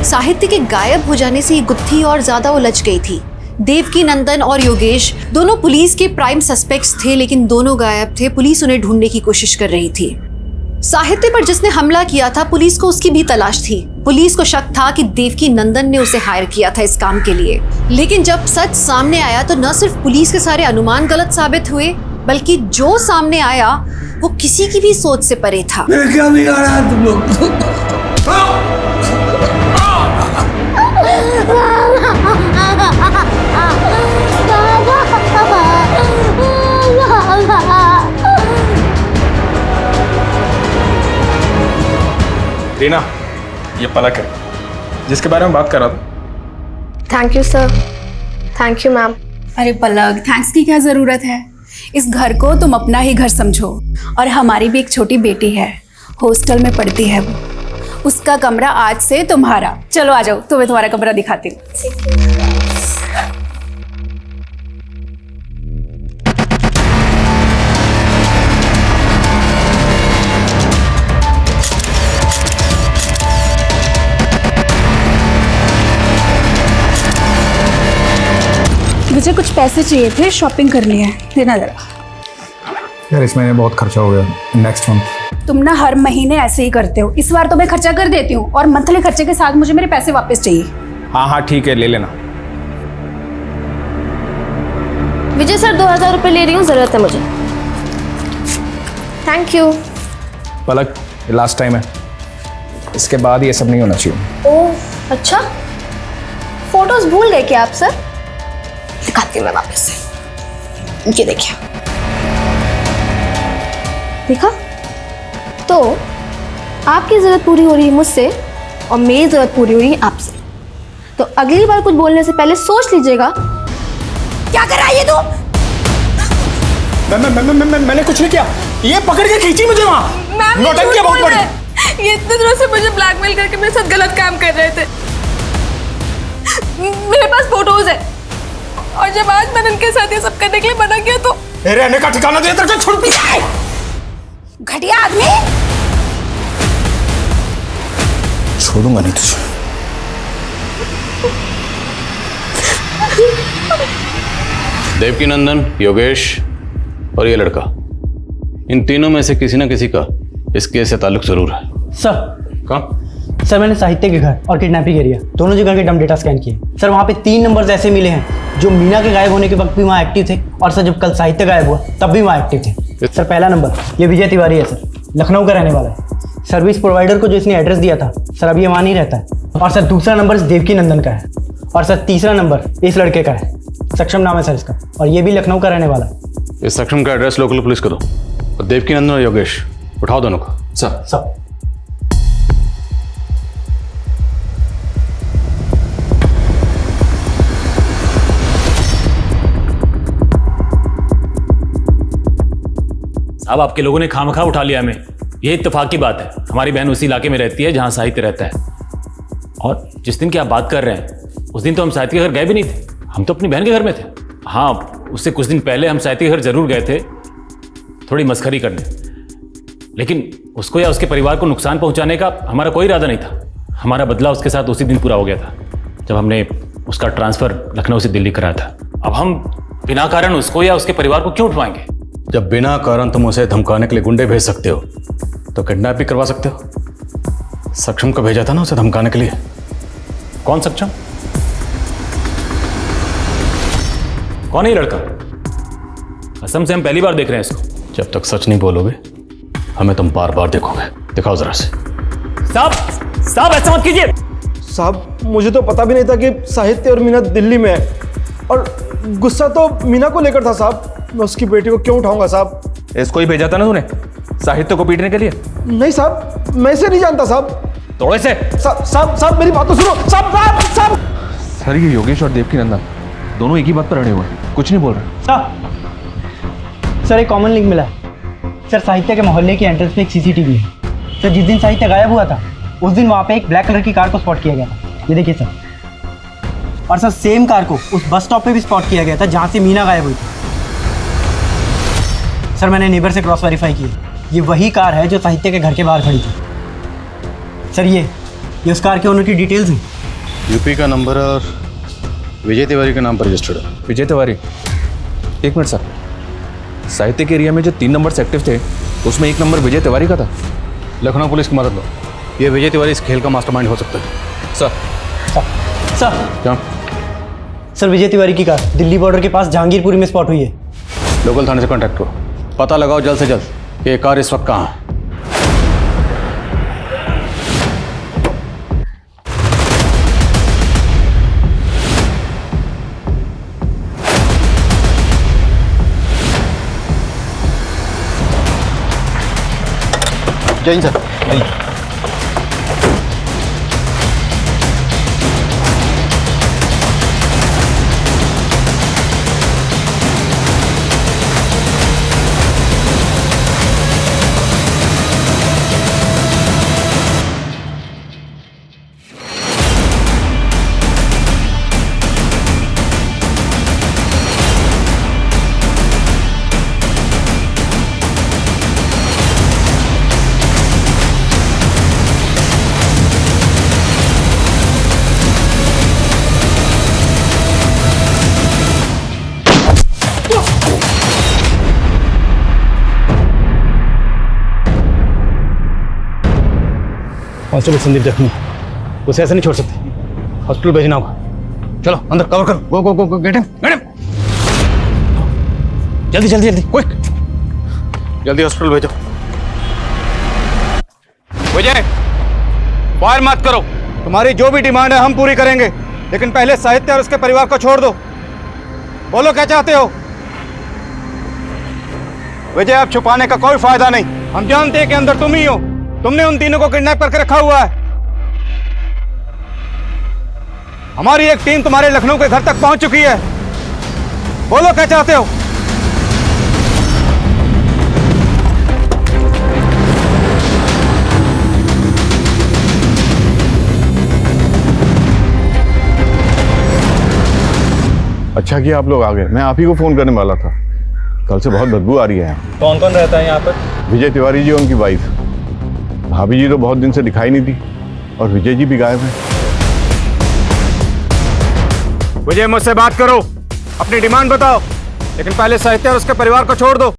साहित्य के गायब हो जाने से ये गुत्थी और ज्यादा उलझ गई थी। देवकी नंदन और योगेश दोनों पुलिस के प्राइम सस्पेक्ट्स थे, लेकिन दोनों गायब थे। पुलिस उन्हें ढूंढने की कोशिश कर रही थी। साहित्य पर जिसने हमला किया था, पुलिस को उसकी भी तलाश थी। पुलिस को शक था कि देवकी नंदन ने उसे हायर किया था इस काम के लिए। लेकिन जब सच सामने आया तो न सिर्फ पुलिस के सारे अनुमान गलत साबित हुए, बल्कि जो सामने आया वो किसी की भी सोच से परे था। क्या बिगाड़ा है तुम लोग? रीना, ये पलक है जिसके बारे में बात कर रहा था। Thank you sir. Thank you ma'am. अरे पलक, थैंक्स की क्या ज़रूरत है। इस घर को तुम अपना ही घर समझो। और हमारी भी एक छोटी बेटी है, हॉस्टल में पढ़ती है वो। उसका कमरा आज से तुम्हारा। चलो आ जाओ, तुम्हें तुम्हारा कमरा दिखाती हूँ। मुझे कुछ पैसे चाहिए थे, शॉपिंग करनी है, देना जरा। यार इस महीने बहुत खर्चा हो गया, नेक्स्ट मंथ। तुम ना हर महीने ऐसे ही करते हो। इस बार तो मैं खर्चा कर देती हूँ और मंथली खर्चे के साथ मुझे मेरे पैसे वापस चाहिए। हाँ हाँ ठीक है, ले लेना। विजय सर 2000 रुपये ले रही हूँ, ज़रूरत है मुझे। Thank you. पलक, ये लास्ट टाइम है, इसके बाद ये सब नहीं होना चाहिए। ओह अच्छा, फोटोज भूल गए क्या आप सर? दिखाती हूँ मैं वापस से। ये देखिए, देखा तो आपकी ज़रूरत पूरी हो रही है मुझसे और मेरी ज़रूरत पूरी हो रही है आपसे। तो अगली बार कुछ बोलने से पहले सोच लीजिएगा। क्या कर रहा है ये तू? मैंने कुछ नहीं किया, ये पकड़ के खींची मुझे वहाँ। नौटंकी बहुत बड़ी। ये इतने दिनों से मुझे ब्लैकमेल करके मेरे साथ गलत काम कर रहे थे। मेरे पास फोटोज है और जब आज मैंने इनके साथ ये सब करने के लिए मना किया तो रहने का ठिकाना दे, तेरे को छोड़ पी जाए। घटिया आदमी। छोड़ूंगा नहीं तुझे। देवकी नंदन, योगेश और ये लड़का, इन तीनों में से किसी ना किसी का इस केस से ताल्लुक जरूर है। सर कहाँ? सर मैंने साहित्य के घर और किडनैपिंग एरिया दोनों जगह के डम डेटा स्कैन किए। सर वहाँ पे 3 नंबर्स ऐसे मिले हैं जो मीना के गायब होने के वक्त भी वहाँ एक्टिव थे, और सर जब कल साहित्य गायब हुआ तब भी वहाँ एक्टिव थे। सर पहला नंबर ये विजय तिवारी है सर, लखनऊ का रहने वाला है। सर्विस प्रोवाइडर को जो इसने एड्रेस दिया था सर अभी वहाँ नहीं रहता है। और सर दूसरा नंबर देवकी नंदन का है, और सर तीसरा नंबर इस लड़के का है, सक्षम नाम है सर इसका, और ये भी लखनऊ का रहने वाला है। इस सक्षम का एड्रेस लोकल पुलिस को दो और देवकी नंदन और योगेश उठाओ दोनों को। सर साहब, आपके लोगों ने खामखा उठा लिया हमें। ये इत्तेफाक की बात है, हमारी बहन उसी इलाके में रहती है जहां साहित्य रहता है। और जिस दिन की आप बात कर रहे हैं उस दिन तो हम साहित्य के घर गए भी नहीं थे, हम तो अपनी बहन के घर में थे। हाँ, उससे कुछ दिन पहले हम साहित्य के घर जरूर गए थे थोड़ी मस्खरी करने, लेकिन उसको या उसके परिवार को नुकसान पहुंचाने का हमारा कोई इरादा नहीं था। हमारा बदला उसके साथ उसी दिन पूरा हो गया था जब हमने उसका ट्रांसफ़र लखनऊ से दिल्ली कराया था। अब हम बिना कारण उसको या उसके परिवार को क्यों उठवाएंगे? जब बिना कारण तुम उसे धमकाने के लिए गुंडे भेज सकते हो तो किडनैप भी करवा सकते हो। सक्षम को भेजा था ना उसे धमकाने के लिए। कौन सक्षम? कौन है ये लड़का? कसम से हम पहली बार देख रहे हैं इसको। जब तक सच नहीं बोलोगे हमें तुम बार बार देखोगे। दिखाओ जरा से। साहब ऐसा मत कीजिए। साहब मुझे तो पता भी नहीं था कि साहित्य और मीना दिल्ली में है, और गुस्सा तो मीना को लेकर था साहब। मैं उसकी बेटी को क्यों उठाऊंगा साहब? इसको ही भेजा था ना तूने साहित्य को पीटने के लिए? नहीं साहब, मैं इसे नहीं जानता साहब। तोड़े से। साहब मेरी बात तो सुनो। साहब सर, ये योगेश और देवकी नंदन दोनों एक ही बात पर अड़े हुए हैं, कुछ नहीं बोल रहे। सर एक कॉमन लिंक मिला है सर। साहित्य के मोहल्ले की एंट्रेंस पे एक सीसीटीवी है सर। जिस दिन साहित्य गायब हुआ था उस दिन वहाँ पे एक ब्लैक कलर की कार को स्पॉट किया गया था। ये देखिए सर। और सर सेम कार को उस बस स्टॉप पे भी स्पॉट किया गया था जहाँ से मीना गायब हुई थी। सर मैंने नेबर से क्रॉस वेरीफाई किया, ये वही कार है जो साहित्य के घर के बाहर खड़ी थी। सर ये उस कार के ओनर की डिटेल्स हैं। यूपी का नंबर और विजय तिवारी के नाम पर रजिस्टर्ड है। विजय तिवारी? एक मिनट सर, साहित्य के एरिया में जो 3 नंबर एक्टिव थे उसमें 1 नंबर विजय तिवारी का था। लखनऊ पुलिस की मदद लो, ये विजय तिवारी इस खेल का मास्टरमाइंड हो सकता है। सर क्या? सर विजय तिवारी की कार दिल्ली बॉर्डर के पास जहांगीरपुरी में स्पॉट हुई है। लोकल थाने से कांटेक्ट करो, पता लगाओ जल्द से जल्द कि ये कार इस वक्त कहाँ है। जय हिंद सर। कांस्टेबल संदीप जख्मी, उसे ऐसे नहीं छोड़ सकते, हॉस्पिटल भेजना होगा। चलो अंदर कवर करो, गो गो गो गो, गेट हिम, जल्दी जल्दी जल्दी, क्विक, जल्दी हॉस्पिटल भेजो। विजय, फायर मत करो। तुम्हारी जो भी डिमांड है हम पूरी करेंगे, लेकिन पहले साहित्य और उसके परिवार को छोड़ दो। बोलो क्या चाहते हो? विजय, अब छुपाने का कोई फायदा नहीं, हम जानते हैं कि अंदर तुम ही हो। तुमने उन तीनों को किडनैप करके रखा हुआ है। हमारी एक टीम तुम्हारे लखनऊ के घर तक पहुंच चुकी है। बोलो क्या चाहते हो? अच्छा किया आप लोग आ गए, मैं आप ही को फोन करने वाला था। कल से बहुत बदबू आ रही है यहाँ। कौन कौन रहता है यहाँ पर? विजय तिवारी जी और उनकी वाइफ। भाभी जी तो बहुत दिन से दिखाई नहीं दी और विजय जी भी गायब हैं। विजय, मुझसे बात करो, अपनी डिमांड बताओ, लेकिन पहले साहित्य और उसके परिवार को छोड़ दो।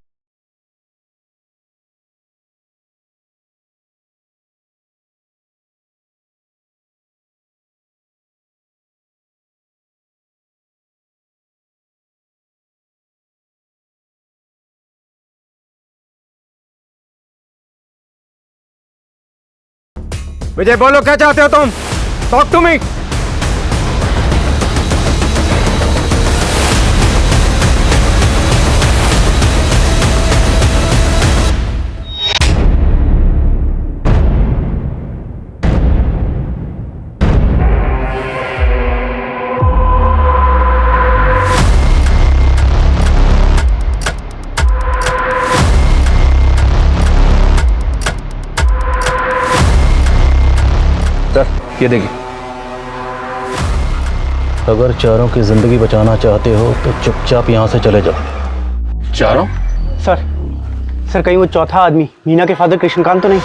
विजय, बोलो क्या चाहते हो तुम? Talk to me. ये देखिए, अगर चारों की जिंदगी बचाना चाहते हो तो चुपचाप यहां से चले जाओ। चारों? सर कहीं वो चौथा आदमी मीना के फादर कृष्णकांत तो नहीं?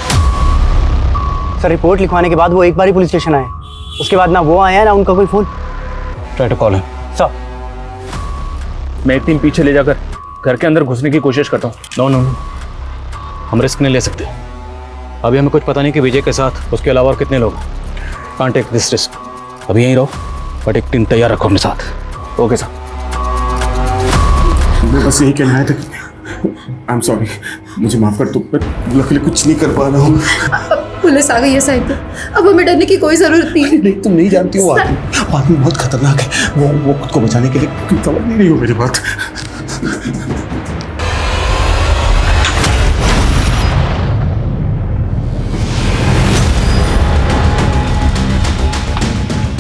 सर रिपोर्ट लिखवाने के बाद वो एक बार ही पुलिस स्टेशन आए, उसके बाद ना वो आया ना उनका कोई phone. Try to call him. Sir, मैं एक टीम पीछे ले जाकर घर के अंदर घुसने की कोशिश करता हूँ। नो नो नो, हम रिस्क नहीं ले सकते। अभी हमें कुछ पता नहीं कि विजय के साथ उसके अलावा और कितने लोग। Can't take this risk. अभी यहीं रहो, बट एक टीम तैयार रखो अपने साथ। Okay sir. मुझे बस यही कहना है था कि आई एम सॉरी, मुझे माफ कर दो, मैं लकीली कुछ नहीं कर पा रहा हूँ। पुलिस आ गई है साहित्य, अब हमें डरने की कोई जरूरत नहीं। नहीं, तुम नहीं जानती हो, आदमी बहुत खतरनाक है। वो खुद को बचाने के लिए, तुम समझ नहीं रही हो मेरी बात।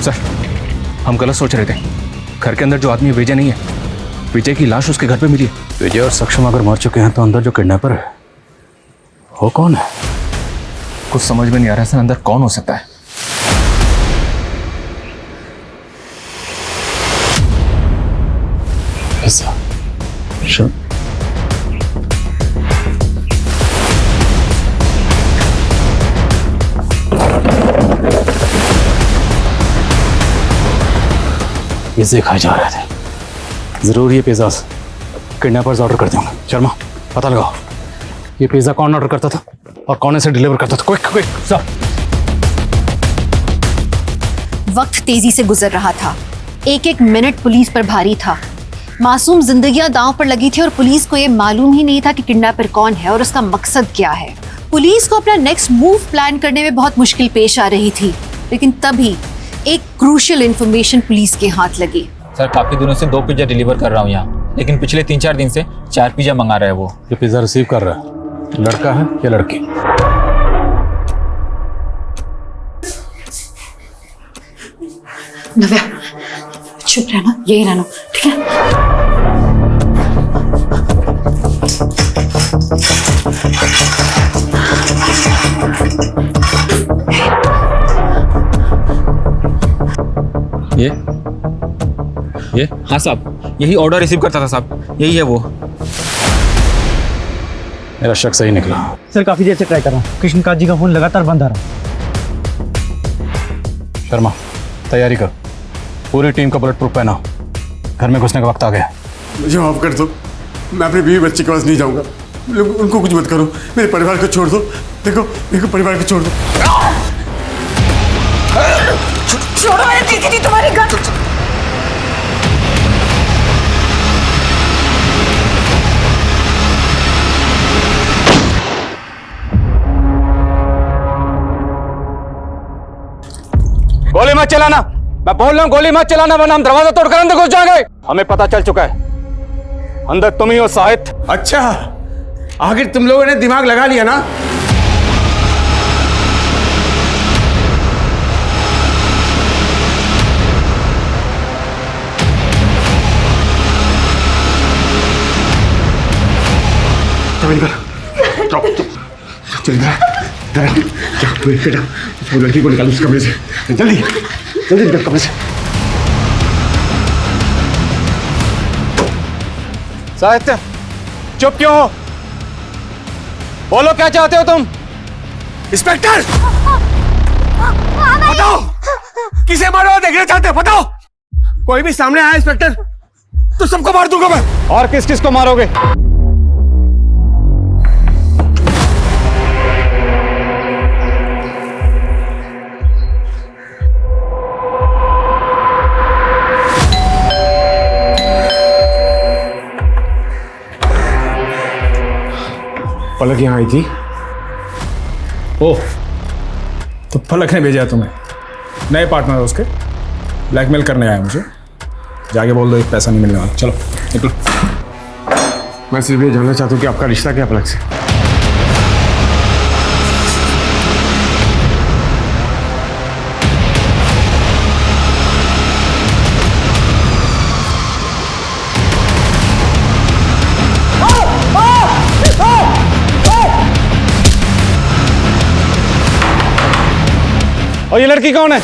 सर, हम गलत सोच रहे थे। घर के अंदर जो आदमी विजय नहीं है, विजय की लाश उसके घर पे मिली है। विजय और सक्षम अगर मर चुके हैं तो अंदर जो किडनैपर है वो कौन है? कुछ समझ में नहीं आ रहा सर, अंदर कौन हो सकता है? ऐसा श्योर। पिज़्ज़े खाए जा रहे थे, जरूर ये पिज़्ज़ा किडनैपर्स ऑर्डर करते होंगे। शर्मा, पता लगाओ ये पिज़्ज़ा कौन ऑर्डर करता था और कौन इसे डिलीवर करता था। Quick quick sir. वक्त तेजी से गुजर रहा था, एक एक मिनट पुलिस पर भारी था। मासूम जिंदगियां दांव पर लगी थी और पुलिस को यह मालूम ही नहीं था कि किडनैपर कौन है और उसका मकसद क्या है। पुलिस को अपना नेक्स्ट मूव प्लान करने में बहुत मुश्किल पेश आ रही थी, लेकिन तभी एक क्रूशियल इंफॉर्मेशन पुलिस के हाथ लगी। सर, काफी दिनों से 2 पिज्जा डिलीवर कर रहा हूँ यहाँ, लेकिन पिछले 3-4 दिन से 4 पिज्जा मंगा रहा है वो। ये पिज़्ज़ा रिसीव कर रहा है लड़का है या लड़की? नव्या, चुप रहना, यही रहना, ठीक है? ये हाँ साहब, यही ऑर्डर रिसीव करता था साहब, यही है वो। मेरा शक सही निकला। सर काफी देर से ट्राई कर रहा हूँ, कृष्णकांत जी का फोन लगातार बंद आ रहा। शर्मा, तैयारी कर, पूरी टीम का बुलेट प्रूफ पहना, घर में घुसने का वक्त आ गया। मुझे माफ कर दो, मैं अपने बीवी बच्चे के पास नहीं जाऊंगा। उनको कुछ मत करो, मेरे परिवार को छोड़ दो। देखो, मेरे परिवार को छोड़ दो। छोड़ो, मैंने देखी थी तुम्हारी गन। गोली मत चलाना, मैं बोल रहा हूँ गोली मत चलाना, वरना हम दरवाजा तोड़कर अंदर घुस जाएंगे। हमें पता चल चुका है अंदर तुम ही हो साहित। अच्छा, आखिर तुम लोगों ने दिमाग लगा लिया ना। चल बेटा, उस लड़की को निकालो उस कमरे से, जल्दी जल्दी निकल कमरे से। साहित्य चुप क्यों हो? बोलो क्या चाहते हो तुम? इंस्पेक्टर बताओ, किसे मारो देखना चाहते हो? बताओ। कोई भी सामने आया इंस्पेक्टर तो सबको मार दूंगा मैं। और किस किस को मारोगे? पलक यहाँ आई थी। ओह, तो पलक ने भेजा तुम्हें? नए पार्टनर उसके ब्लैकमेल करने आया मुझे। जाके बोल दो एक पैसा नहीं मिलने वाला। चलो निकलो। मैं सिर्फ ये जानना चाहता हूँ कि आपका रिश्ता क्या पलक से? और ये लड़की कौन है?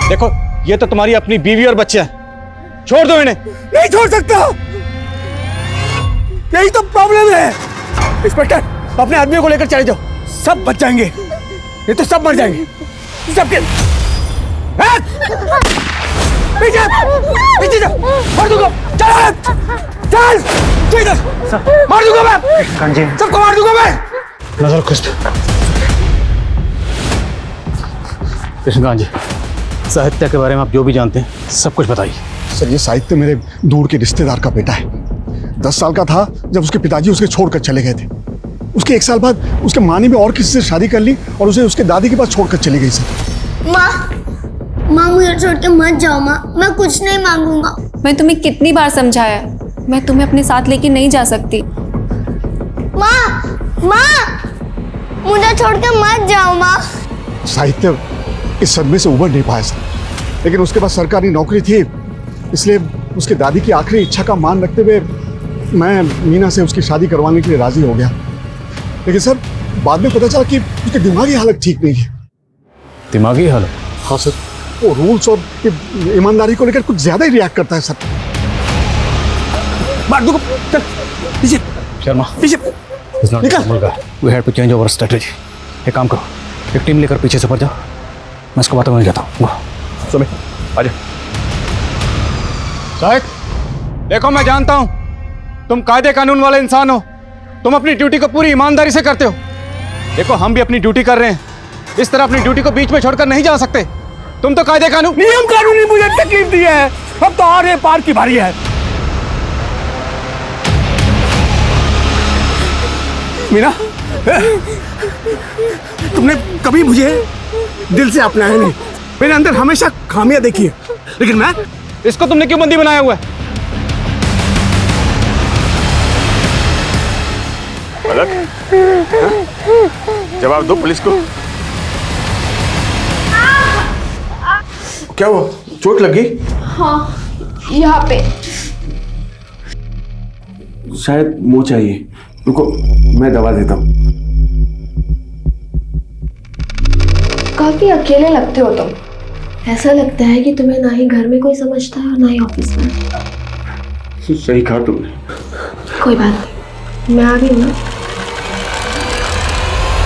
देखो, ये तो तुम्हारी अपनी बीवी और बच्चे हैं। छोड़ दो इन्हें। नहीं छोड़ सकता, यही तो प्रॉब्लम है। इंस्पेक्टर, अपने आदमियों को लेकर चले जाओ, सब बच जाएंगे। ये तो सब मर जाएंगे, सबके। पीछे पीछे जाओ, मार दूंगा। चल चल, मार दूंगा मैं, सबको मार दूंगा मैं। नजर खुश। कृष्णकांत जी, साहित्य के बारे में आप जो भी जानते हैं सब कुछ बताइए। सर, ये साहित्य मेरे दूर के रिश्तेदार का बेटा है। 10 साल का था जब उसके पिताजी उसे छोड़कर चले गए थे। उसके 1 साल बाद उसके माँ ने भी और किसी से शादी कर ली और उसे उसके दादी के पास छोड़कर चली गई। सर माँ मुझे छोड़ के मत जाओ माँ, मैं कुछ नहीं मांगूंगा। मैं तुम्हें कितनी बार समझाया, मैं तुम्हें अपने साथ लेके नहीं जा सकती। माँ मुझे छोड़ के मत जाओ माँ। साहित्य इस सदमे से उबर नहीं पाया सर, लेकिन उसके पास सरकारी नौकरी थी, इसलिए उसके दादी की आखिरी इच्छा का मान रखते हुए मैं मीना से उसकी शादी करवाने के लिए राजी हो गया। लेकिन सर, बाद में पता चला कि उसकी दिमागी हालत ठीक नहीं है। दिमागी हालत? हाँ सर, वो रूल्स और ईमानदारी को लेकर कुछ ज्यादा ही रिएक्ट करता है सर। चल पीछे। शर्मा, पीछे निकल। We had to change our strategy। एक काम करो, एक टीम लेकर पीछे से पड़ जाओ, मैं इसको बातों में जाता हूँ। सुमित, आ जाओ। साहिब, देखो मैं जानता हूँ तुम कायदे कानून वाले इंसान हो, तुम अपनी ड्यूटी को पूरी ईमानदारी से करते हो। देखो, हम भी अपनी ड्यूटी कर रहे हैं, इस तरह अपनी ड्यूटी को बीच में छोड़कर नहीं जा सकते। तुम तो कायदे कानून नियम कानूनी मुझे तकलीफ दी है, अब तो आगे पार की बारी है। मीना, तुमने कभी मुझे दिल से अपनाया नहीं। मेरे अंदर हमेशा खामियां देखी है, लेकिन मैं। इसको तुमने क्यों बंदी बनाया हुआ है? पलक, जवाब दो पुलिस को। क्या हुआ, चोट लग गई? हाँ, यहाँ पे। शायद वो चाहिए, रुको मैं दवा देता हूँ। काफी अकेले लगते हो तुम। ऐसा लगता है कि तुम्हें ना ही घर में कोई समझता है और ना ही ऑफिस में। सही कहा तुमने। कोई बात नहीं, मैं आ गई ना।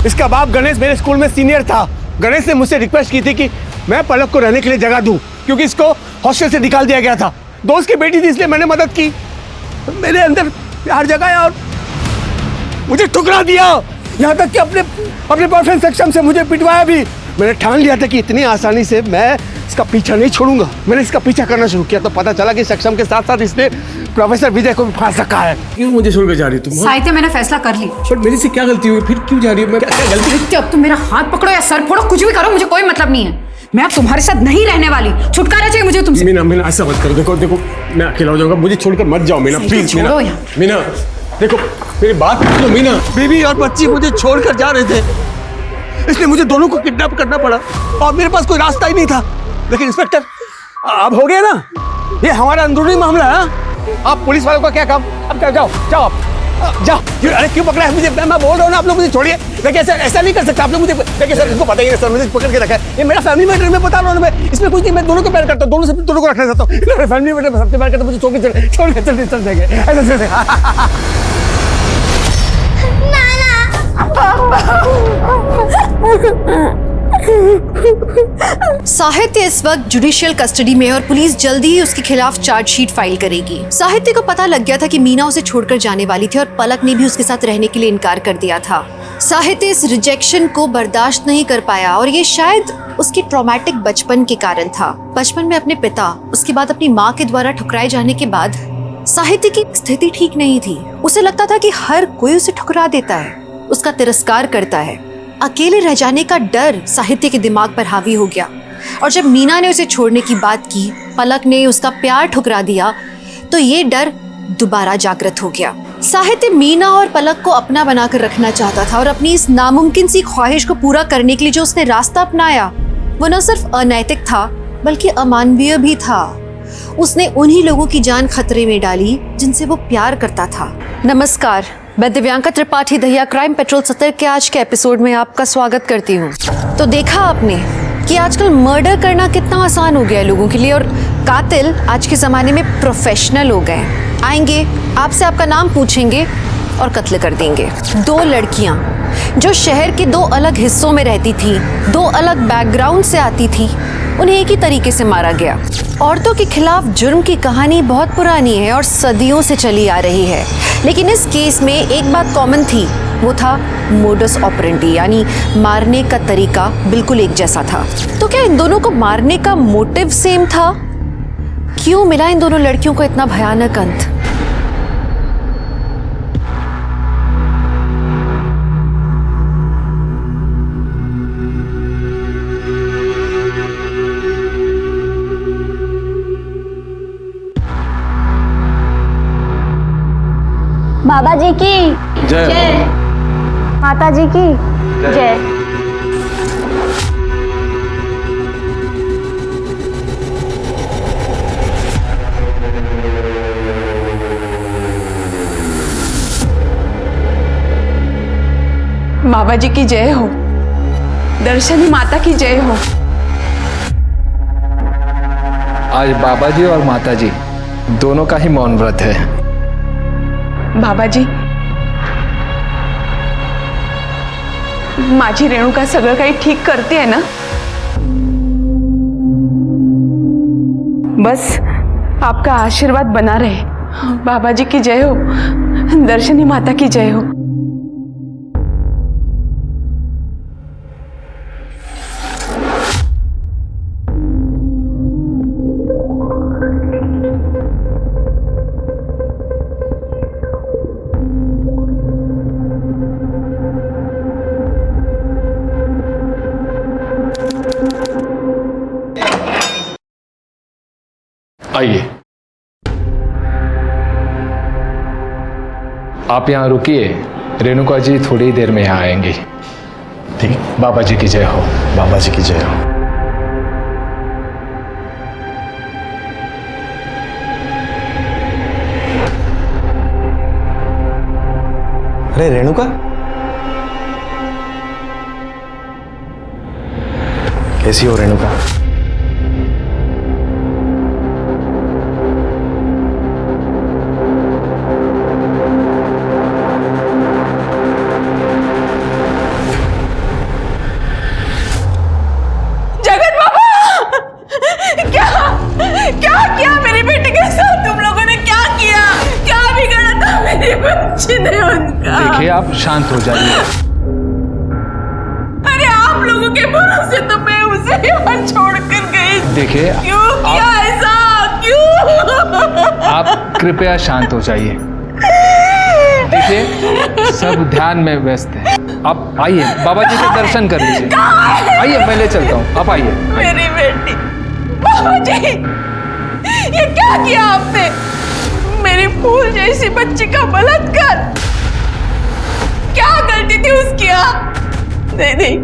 इसका बाप गणेश मेरे स्कूल में सीनियर था। गणेश ने मुझसे रिक्वेस्ट की थी कि मैं पलक को रहने के लिए जगह दूं, क्योंकि इसको हॉस्टल से निकाल दिया गया था। दोस्त की बेटी थी, इसलिए मैंने मदद की। मेरे अंदर प्यार जगाया और मुझे ठुकरा दिया, यहाँ तक कि अपने बॉयफ्रेंड सक्षम से मुझे पिटवाया भी। मैंने ठान लिया था कि इतनी आसानी से मैं इसका पीछा नहीं छोड़ूंगा। मैंने इसका पीछा करना शुरू किया तो पता चला कि सक्षम के साथ साथ इसने प्रोफेसर विजय को भी फांस रखा है। क्यों मुझे छोड़कर जा रही हो तुम? साहित्य, मैंने फैसला कर ली। बट मेरी से क्या गलती हुई? फिर क्यों जा रही हो? मैं क्या गलती? अब तुम मेरा हाथ पकड़ो या सर फोड़ो, कुछ भी करो, मुझे कोई मतलब नहीं है। मैं अब तुम्हारे साथ नहीं रहने वाली। छुटकारा चाहिए मुझे तुमसे। मीना ऐसा मत करो। देखो देखो मैं अकेला हो जाऊंगा, मुझे छोड़कर मत जाओ मीना, प्लीज। मीना देखो मेरी बात सुनो मीना। बीवी और बच्ची मुझे छोड़कर जा रहे थे, इसलिए मुझे दोनों को किडनैप करना पड़ा और मेरे पास कोई रास्ता ही नहीं था। लेकिन इंस्पेक्टर अब हो गया ना, ये हमारा अंदरूनी मामला है। आप पुलिस वालों का क्या काम? अब जाओ जाओ आप जाओ। अरे क्यों पकड़ा है मुझे? मैं बोल रहा हूँ ना, आप लोग मुझे छोड़िए। देखिए ऐसा नहीं कर सकता आप लोग मुझे। देखिए सर, इसको पता ही नहीं सर, मुझे पकड़ के रखा है। ये मेरा फैमिली मैटर, मैं बता रहा हूँ। मैं इसमें कुछ नहीं, मैं दोनों को प्यार करता हूँ, दोनों को रखना चाहता हूँ। मेरा फैमिली मैटर सबसे प्यार करता हूँ, मुझे छोड़ के चल जाएंगे ऐसा। साहित्य इस वक्त जुडिशियल कस्टडी में है और पुलिस जल्दी ही उसके खिलाफ चार्जशीट फाइल करेगी। साहित्य को पता लग गया था कि मीना उसे छोड़कर जाने वाली थी और पलक ने भी उसके साथ रहने के लिए इनकार कर दिया था। साहित्य इस रिजेक्शन को बर्दाश्त नहीं कर पाया और ये शायद उसके ट्रॉमेटिक बचपन के कारण था। बचपन में अपने पिता, उसके बाद अपनी माँ के द्वारा ठुकराए जाने के बाद साहित्य की स्थिति ठीक नहीं थी। उसे लगता था कि हर कोई उसे ठुकरा देता है, उसका तिरस्कार करता है। अकेले रह जाने का डर साहित्य के दिमाग पर हावी हो गया और जब मीना ने उसे छोड़ने की बात की, पलक ने उसका प्यार ठुकरा दिया, तो ये डर दोबारा जागृत हो गया। साहित्य मीना और पलक को अपना बनाकर रखना चाहता था और अपनी इस नामुमकिन सी ख्वाहिश को पूरा करने के लिए जो उसने रास्ता अपनाया वो न सिर्फ अनैतिक था बल्कि अमानवीय भी था। उसने उन्हीं लोगों की जान खतरे में डाली जिनसे वो प्यार करता था। नमस्कार, मैं दिव्यांका त्रिपाठी दहिया क्राइम पेट्रोल 70 के आज के एपिसोड में आपका स्वागत करती हूँ। तो देखा आपने कि आजकल मर्डर करना कितना आसान हो गया है लोगों के लिए और कातिल आज के ज़माने में प्रोफेशनल हो गए। आएंगे, आपसे आपका नाम पूछेंगे और कत्ल कर देंगे। 2 लड़कियाँ जो शहर के 2 अलग हिस्सों में रहती थी, 2 अलग बैकग्राउंड से आती थी, उन्हें एक ही तरीके से मारा गया। औरतों के खिलाफ जुर्म की कहानी बहुत पुरानी है और सदियों से चली आ रही है, लेकिन इस केस में एक बात कॉमन थी, वो था मोडस ऑपरेंडी, यानी मारने का तरीका बिल्कुल एक जैसा था। तो क्या इन दोनों को मारने का मोटिव सेम था? क्यों मिला इन दोनों लड़कियों को इतना भयानक अंत? बाबा जी की जय, माता जी की जय। बाबा जी की जय हो, दर्शनी माता की जय हो। आज बाबा जी और माता जी दोनों का ही मौन व्रत है। बाबा जी, माझी रेणुका सगळं काही ठीक करते है ना? बस आपका आशीर्वाद बना रहे। बाबा जी की जय हो, दर्शनी माता की जय हो। आइए, आप यहाँ रुकिए, रेणुका जी थोड़ी ही देर में यहाँ आएंगी। ठीक, बाबा जी की जय हो। बाबा जी की जय हो। अरे रेणुका, कैसी हो रेणुका? आप शांत हो जाइए। अरे आप लोगों के भरोसे तो मैं उसे यहाँ छोड़कर गई। देखिए, क्यों किया ऐसा, क्यों? आप कृपया शांत हो जाइए। देखिए, सब ध्यान में व्यस्त है। आप आइए, बाबा जी के दर्शन कर लीजिए। आइए, मैं ले चलता हूँ, आप आइए। मेरी बेटी, बाबा जी, ये क्या किया आपने? मेरी फूल जैसी बच्ची का बलात्कार। क्या गलती थी उसकी? नहीं,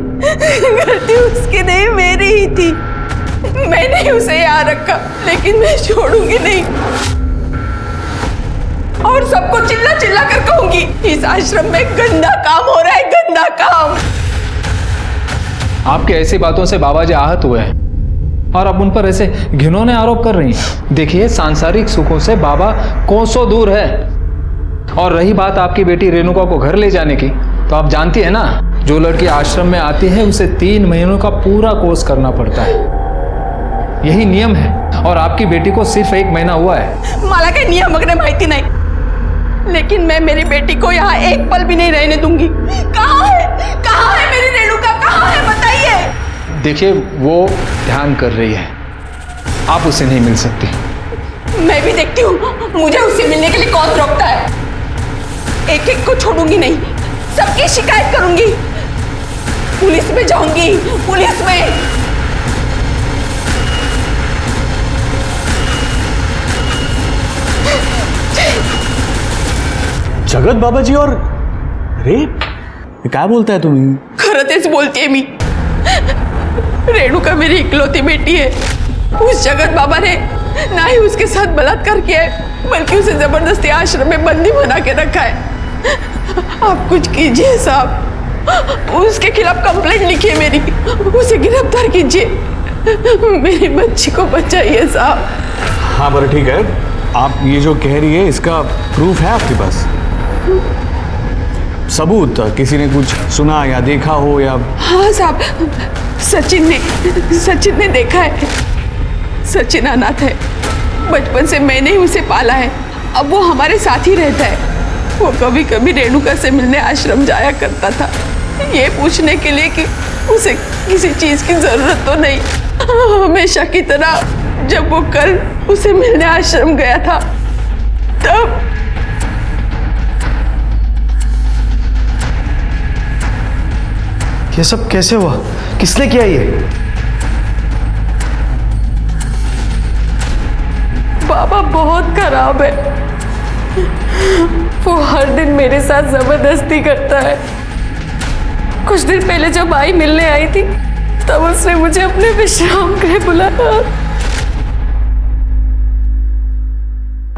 गलती उसकी नहीं, मेरी ही थी। मैंने उसे यहाँ रखा, लेकिन मैं छोड़ूंगी नहीं। और सबको चिल्ला चिल्ला कर कहूंगी, इस आश्रम में गंदा काम हो रहा है, गंदा काम। आपके ऐसी बातों से बाबा जी आहत हुए हैं और अब उन पर ऐसे घिनौने आरोप कर रही हैं। देखिए, सांसारिक सुखों से बाबा कोसों दूर है। और रही बात आपकी बेटी रेणुका को घर ले जाने की, तो आप जानती है ना, जो लड़की आश्रम में आती है उसे 3 महीनों का पूरा कोर्स करना पड़ता है। यही नियम है और आपकी बेटी को सिर्फ 1 महीना हुआ है। मला के नियम वगैरह माहिती नहीं, लेकिन मैं मेरी बेटी को यहाँ एक पल भी नहीं रहने दूंगी। कहाँ है मेरी रेणुका, कहाँ है, बताइए। देखिए, वो ध्यान कर रही है, आप उसे नहीं मिल सकती। मैं भी देखती हूँ मुझे उससे मिलने के लिए कौन रोकता है। एक एक को छोड़ूंगी नहीं, सबकी शिकायत करूंगी, पुलिस में जाऊंगी, पुलिस में। जगत बाबा जी और रेप, क्या बोलता है तुम्ही? खरं तेच बोलतीये मी। रेणुका मेरी इकलौती बेटी है। उस जगत बाबा ने ना ही उसके साथ बलात्कार किया है, बल्कि उसे जबरदस्ती आश्रम में बंदी बना के रखा है। आप कुछ कीजिए साहब, उसके खिलाफ कंप्लेंट लिखिए मेरी, उसे गिरफ्तार कीजिए, मेरी बच्ची को बचाइए साहब। हाँ बरं ठीक है, आप ये जो कह रही है इसका प्रूफ है आपके पास? सबूत, किसी ने कुछ सुना या देखा हो या? हाँ साहब, सचिन ने देखा है। सचिन अनाथ है, बचपन से मैंने ही उसे पाला है, अब वो हमारे साथ ही रहता है। वो कभी कभी रेणुका से मिलने आश्रम जाया करता था, ये पूछने के लिए कि उसे किसी चीज की जरूरत तो नहीं। हमेशा की तरह जब वो कल उसे मिलने आश्रम गया था, तब ये सब कैसे हुआ? किसने किया ये? बाबा बहुत खराब है, वो हर दिन मेरे साथ जबरदस्ती करता है। कुछ दिन पहले जब आई मिलने आई थी, तब उसने मुझे अपने विश्राम गृह बुलाया।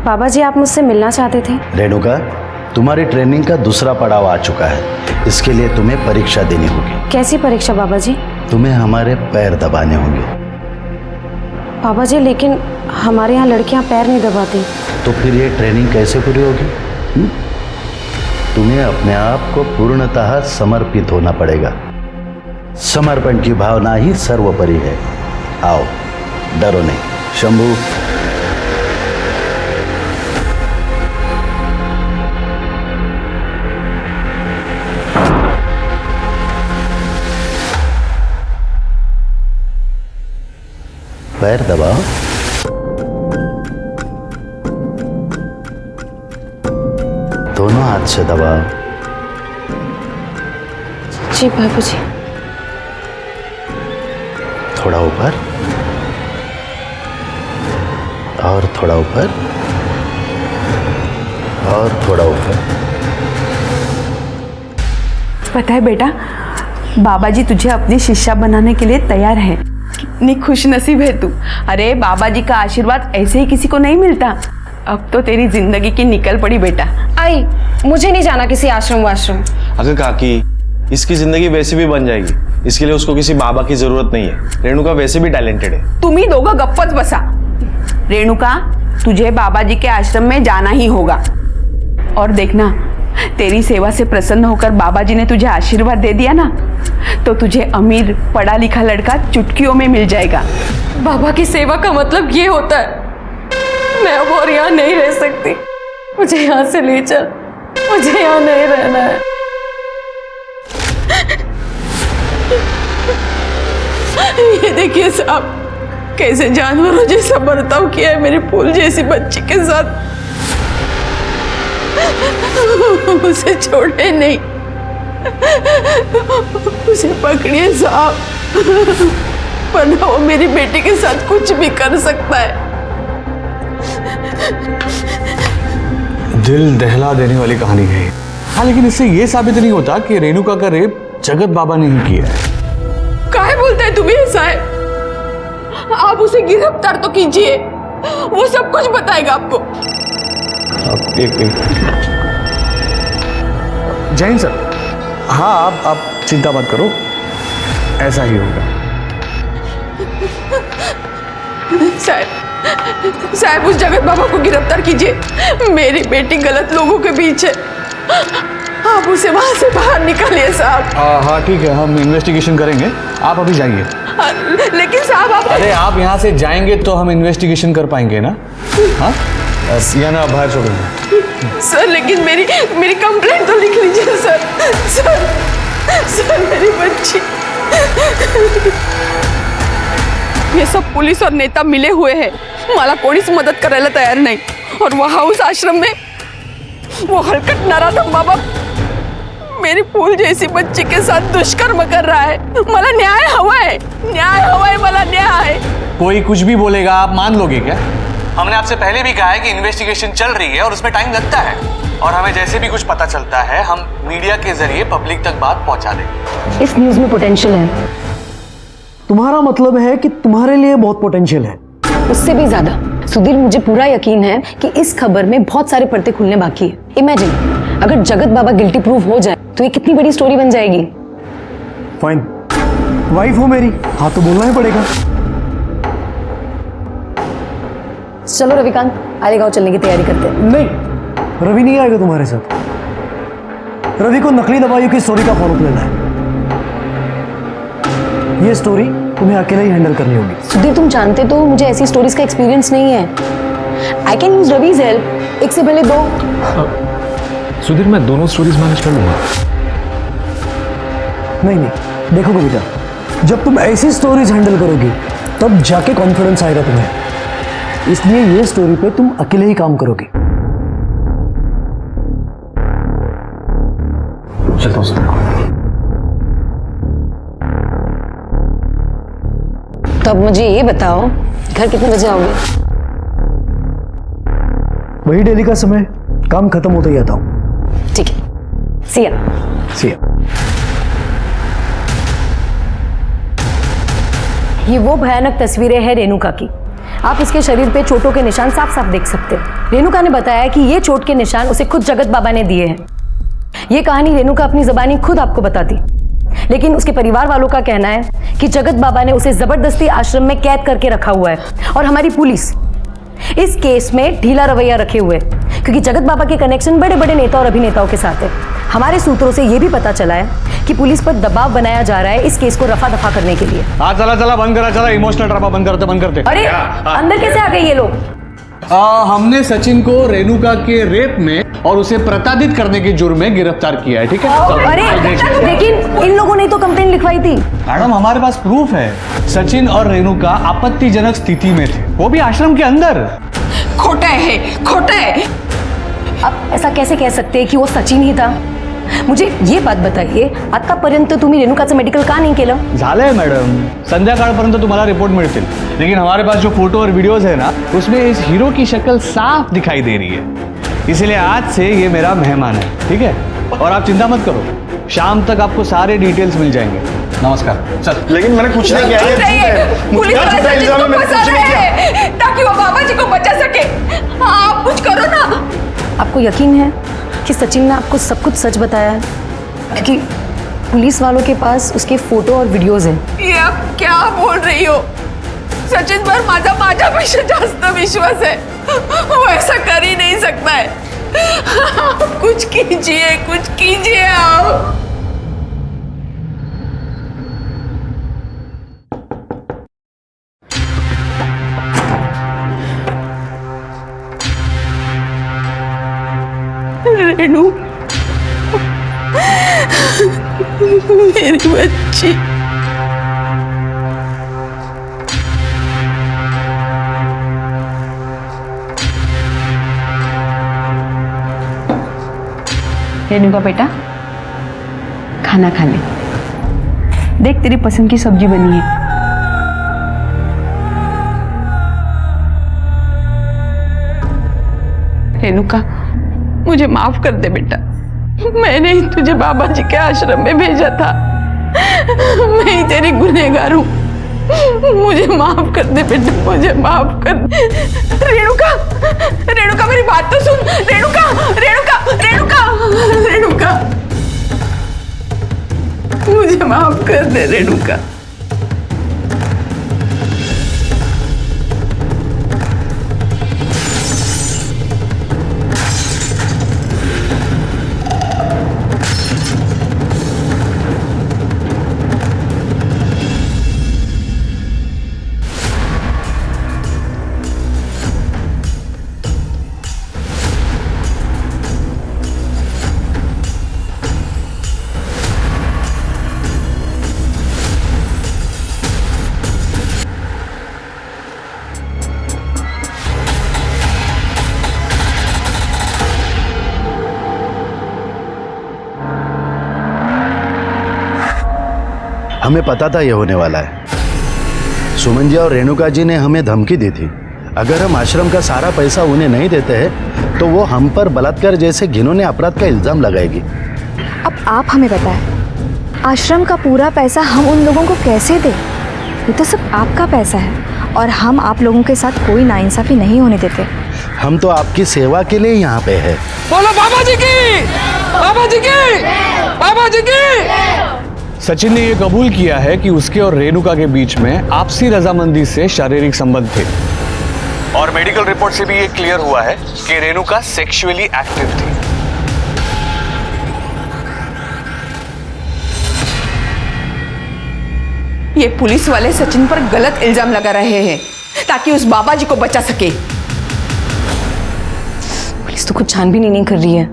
बाबा जी, आप मुझसे मिलना चाहते थे? रेणुका, तुम्हारी ट्रेनिंग का दूसरा पड़ाव आ चुका है। इसके लिए तुम्हें परीक्षा देनी होगी। कैसी परीक्षा बाबा जी? तुम्हें हमारे पैर दबाने होंगे। बाबा जी, लेकिन हमारे यहाँ लड़कियाँ पैर नहीं दबाती। तो फिर ये ट्रेनिंग कैसे पूरी होगी? तुम्हें अपने आप को पूर्णतः समर्पित होना पड़ेगा। समर्पण की भावना ही सर्वोपरि है। आओ, डरो नहीं। शंभू, पैर दबाओ। दोनों हाथ से दबाओ। जी बाबू जी। थोड़ा ऊपर और थोड़ा ऊपर और थोड़ा ऊपर। पता है बेटा, बाबा जी तुझे अपनी शिष्या बनाने के लिए तैयार है। कितनी खुश नसीब है तू। अरे बाबा जी का आशीर्वाद ऐसे ही किसी को नहीं मिलता। अब तो तेरी जिंदगी की निकल पड़ी बेटा। आई, मुझे नहीं जाना किसी आश्रम वाश्रम। अगर काकी, इसकी जिंदगी वैसे भी बन जाएगी, इसके लिए उसको किसी बाबा की जरूरत नहीं है। रेणुका वैसे भी टैलेंटेड है। तुम ही दोगा गप्पच बसा। रेणुका, तुझे बाबा जी के आश्रम में जाना ही होगा। और देखना, तेरी सेवा से प्रसन्न होकर बाबा जी ने तुझे आशीर्वाद दे दिया ना, तो तुझे अमीर पढ़ा लिखा लड़का चुटकियों में मिल जाएगा। बाबा की सेवा का मतलब ये होता है? मैं अब और यहाँ नहीं रह सकती, मुझे यहाँ से ले चल, मुझे यहाँ नहीं रहना है। ये देखिए साहब, कैसे जानवरों जैसा बर्ताव किया है मेरी फूल जैसी बच्ची के साथ। उसे छोड़े नहीं, उसे पकड़िए साहब, वरना वो मेरी बेटी के साथ कुछ भी कर सकता है। दिल दहला देने वाली कहानी है। हाँ, लेकिन इससे ये साबित नहीं होता कि रेणुका का रेप जगत बाबा ने ही किया है। काहे बोलता है तुम्हें ऐसा है? आप उसे गिरफ्तार तो कीजिए, वो सब कुछ बताएगा आपको। एक जैन सर, हाँ आप चिंता मत करो, ऐसा ही होगा। साहब उस जगत बाबा को गिरफ्तार कीजिए, मेरी बेटी गलत लोगों के बीच है, आप उसे वहां से बाहर निकालिए साहब। हाँ ठीक है, हम इन्वेस्टिगेशन करेंगे, आप अभी जाइए। लेकिन साहब आप अरे आप यहाँ से जाएंगे तो हम इन्वेस्टिगेशन कर पाएंगे ना? हाँ या ना, बाहर छोड़ेंगे। सर लेकिन मेरी कंप्लेंट तो लिख लीजिए सर। सर मेरी बच्ची। ये सब पुलिस और नेता मिले हुए हैं, मला कोणीच मदत करायला तयार नाही, और वो हाउस आश्रम में वो हलकट नराधम बाबा मेरी फूल जैसी बच्ची के साथ दुष्कर्म कर रहा है। मला न्याय हवा है, न्याय हवा है, मला न्याय। कोई कुछ भी बोलेगा आप मान लोगे क्या? हमने आपसे पहले भी कहा है कि इन्वेस्टिगेशन चल रही है और उसमें टाइम लगता है, और हमें जैसे भी कुछ पता चलता है हम मीडिया के जरिए पब्लिक तक बात पहुंचा देंगे। इस न्यूज में पोटेंशियल है। तुम्हारा मतलब है कि तुम्हारे लिए बहुत पोटेंशियल है? उससे भी ज्यादा सुधीर, मुझे पूरा यकीन है कि इस खबर में बहुत सारे पर्दे खुलने बाकी है। इमेजिन अगर जगत बाबा गिल्टी प्रूव हो जाए तो ये कितनी बड़ी स्टोरी बन जाएगी। फाइन, वाइफ हो मेरी, हाँ तो बोलना ही पड़ेगा। चलो रविकांत, आलेगांव चलने की तैयारी करते हैं। नहीं, रवि नहीं आएगा तुम्हारे साथ। रवि को नकली दवाइयों की स्टोरी का फॉलोअप लेना है। ये स्टोरी तुम्हें अकेले ही हैंडल करनी होगी। सुधीर तुम जानते तो मुझे ऐसी स्टोरीज का एक्सपीरियंस नहीं है। I can use Ravi's help, एक से पहले दो। सुधीर मैं दोनों स्टोरीज मैनेज कर लूंगा। नहीं, देखो कविता, जब तुम ऐसी स्टोरीज हैंडल करोगी तब जाके कॉन्फिडेंस आएगा तुम्हें, इसलिए ये स्टोरी पे तुम अकेले ही काम करोगे। चलता हूँ सर। तो अब मुझे ये बताओ, घर कितने बजे आओगे? वही डेली का समय, काम खत्म होते ही आता हूँ। ठीक है, सिया। ये वो भयानक तस्वीरें हैं रेणुका की। आप इसके शरीर पे चोटों के निशान साफ साफ देख सकते हैं। रेणुका ने बताया कि ये चोट के निशान उसे खुद जगत बाबा ने दिए हैं। ये कहानी रेणुका अपनी ज़बानी खुद आपको बताती, लेकिन उसके परिवार वालों का कहना है कि जगत बाबा ने उसे जबरदस्ती आश्रम में कैद करके रखा हुआ है, और हमारी पुलिस इस केस में ढीला रवैया रखे हुए, क्योंकि जगत बाबा के कनेक्शन बड़े बड़े नेता और अभिनेताओं के साथ है। हमारे सूत्रों से यह भी पता चला है कि पुलिस पर दबाव बनाया जा रहा है इस केस को रफा दफा करने के लिए। हाँ चला बंद करा, चला इमोशनल ड्रामा बंद करते। अरे अंदर कैसे आ गए ये लोग? हमने सचिन को रेणुका के रेप में और उसे प्रताड़ित करने के जुर्म में गिरफ्तार किया है, ठीक है? अरे लेकिन इन लोगों ने तो कंप्लेंट लिखवाई थी। मैडम हमारे पास प्रूफ है, सचिन और रेणुका आपत्तिजनक स्थिति में थे, वो भी आश्रम के अंदर। खोटा है। अब ऐसा कैसे कह सकते हैं कि वो सचिन ही था? मुझे ये बात बताइए, आतापर्यंत तुम्ही रेणुकाचं मेडिकल का नाही केलं? झालंय मॅडम, संध्याकाळपर्यंत तुम्हाला रिपोर्ट मिळतील, लेकिन हमारे पास जो फोटो और वीडियोस है ना, उसमें इस हीरो की शक्ल साफ दिखाई दे रही है। इसलिए आज से ये मेरा मेहमान है, ठीक है? और आप चिंता मत करो, शाम तक आपको सारे डिटेल्स मिल जाएंगे। नमस्कार। चल। लेकिन मैंने कुछ नहीं किया है। पुलिस वाले सचिन को फंसा रहे हैं ताकि वो बाबा जी को बचा सके। आप कुछ करो ना। आपको यकीन है कि सचिन ने आपको सब कुछ सच बताया है? क्योंकि पुलिस वालों के पास उसके फोटो और वीडियोस हैं। ये आप क्या बोल रही हो? सचिन पर माझ्यापेक्षा जास्त विश्वास है, वो ऐसा कर ही नहीं सकता है। आप कुछ कीजिए आप। रेणु मेरी बच्ची। रेणुका बेटा, खाना खा ले। देख तेरी पसंद की सब्जी बनी है। रेणुका, मुझे माफ कर दे बेटा। मैंने ही तुझे बाबा जी के आश्रम में भेजा था। मैं ही तेरी गुनहगार हूँ। मुझे माफ कर दे बेटा, मुझे माफ कर दे। रेणुका, रेणुका मेरी बात तो सुन। रेणुका, रेणुका, रेणुका, रेणुका, मुझे माफ कर दे रेणुका। हमें पता था ये होने वाला है। सुमन जी और रेणुका जी ने हमें धमकी दी थी, अगर हम आश्रम का सारा पैसा उन्हें नहीं देते हैं तो वो हम पर बलात्कार जैसे घिनौने अपराध का इल्जाम लगाएगी। अब आप हमें बताएं, आश्रम का पूरा पैसा हम उन लोगों को कैसे दें? ये तो सब आपका पैसा है और हम आप लोगों के साथ कोई नाइंसाफी नहीं होने देते। हम तो आपकी सेवा के लिए यहाँ पे है। बोलो बाबा जी की, बाबा जी की, बाबा जी की। सचिन ने यह कबूल किया है कि उसके और रेणुका के बीच में आपसी रजामंदी से शारीरिक संबंध थे और मेडिकल रिपोर्ट से भी ये क्लियर हुआ है कि रेणुका सेक्सुअली एक्टिव थी। ये पुलिस वाले सचिन पर गलत इल्जाम लगा रहे हैं ताकि उस बाबा जी को बचा सके। पुलिस तो कुछ छानबीन नहीं कर रही है,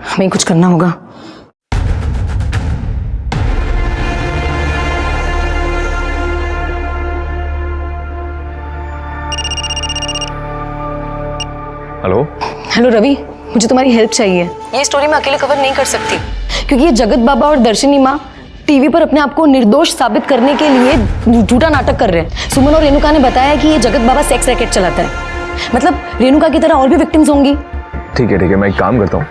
हमें कुछ करना होगा। हेलो हेलो रवि, मुझे तुम्हारी हेल्प चाहिए। ये स्टोरी मैं अकेले कवर नहीं कर सकती क्योंकि ये जगत बाबा और दर्शनी माँ टीवी पर अपने आप को निर्दोष साबित करने के लिए झूठा नाटक कर रहे हैं। सुमन और रेणुका ने बताया कि ये जगत बाबा सेक्स रैकेट चलाता है। मतलब रेणुका की तरह और भी विक्टिम्स होंगी। ठीक है, मैं एक काम करता हूँ,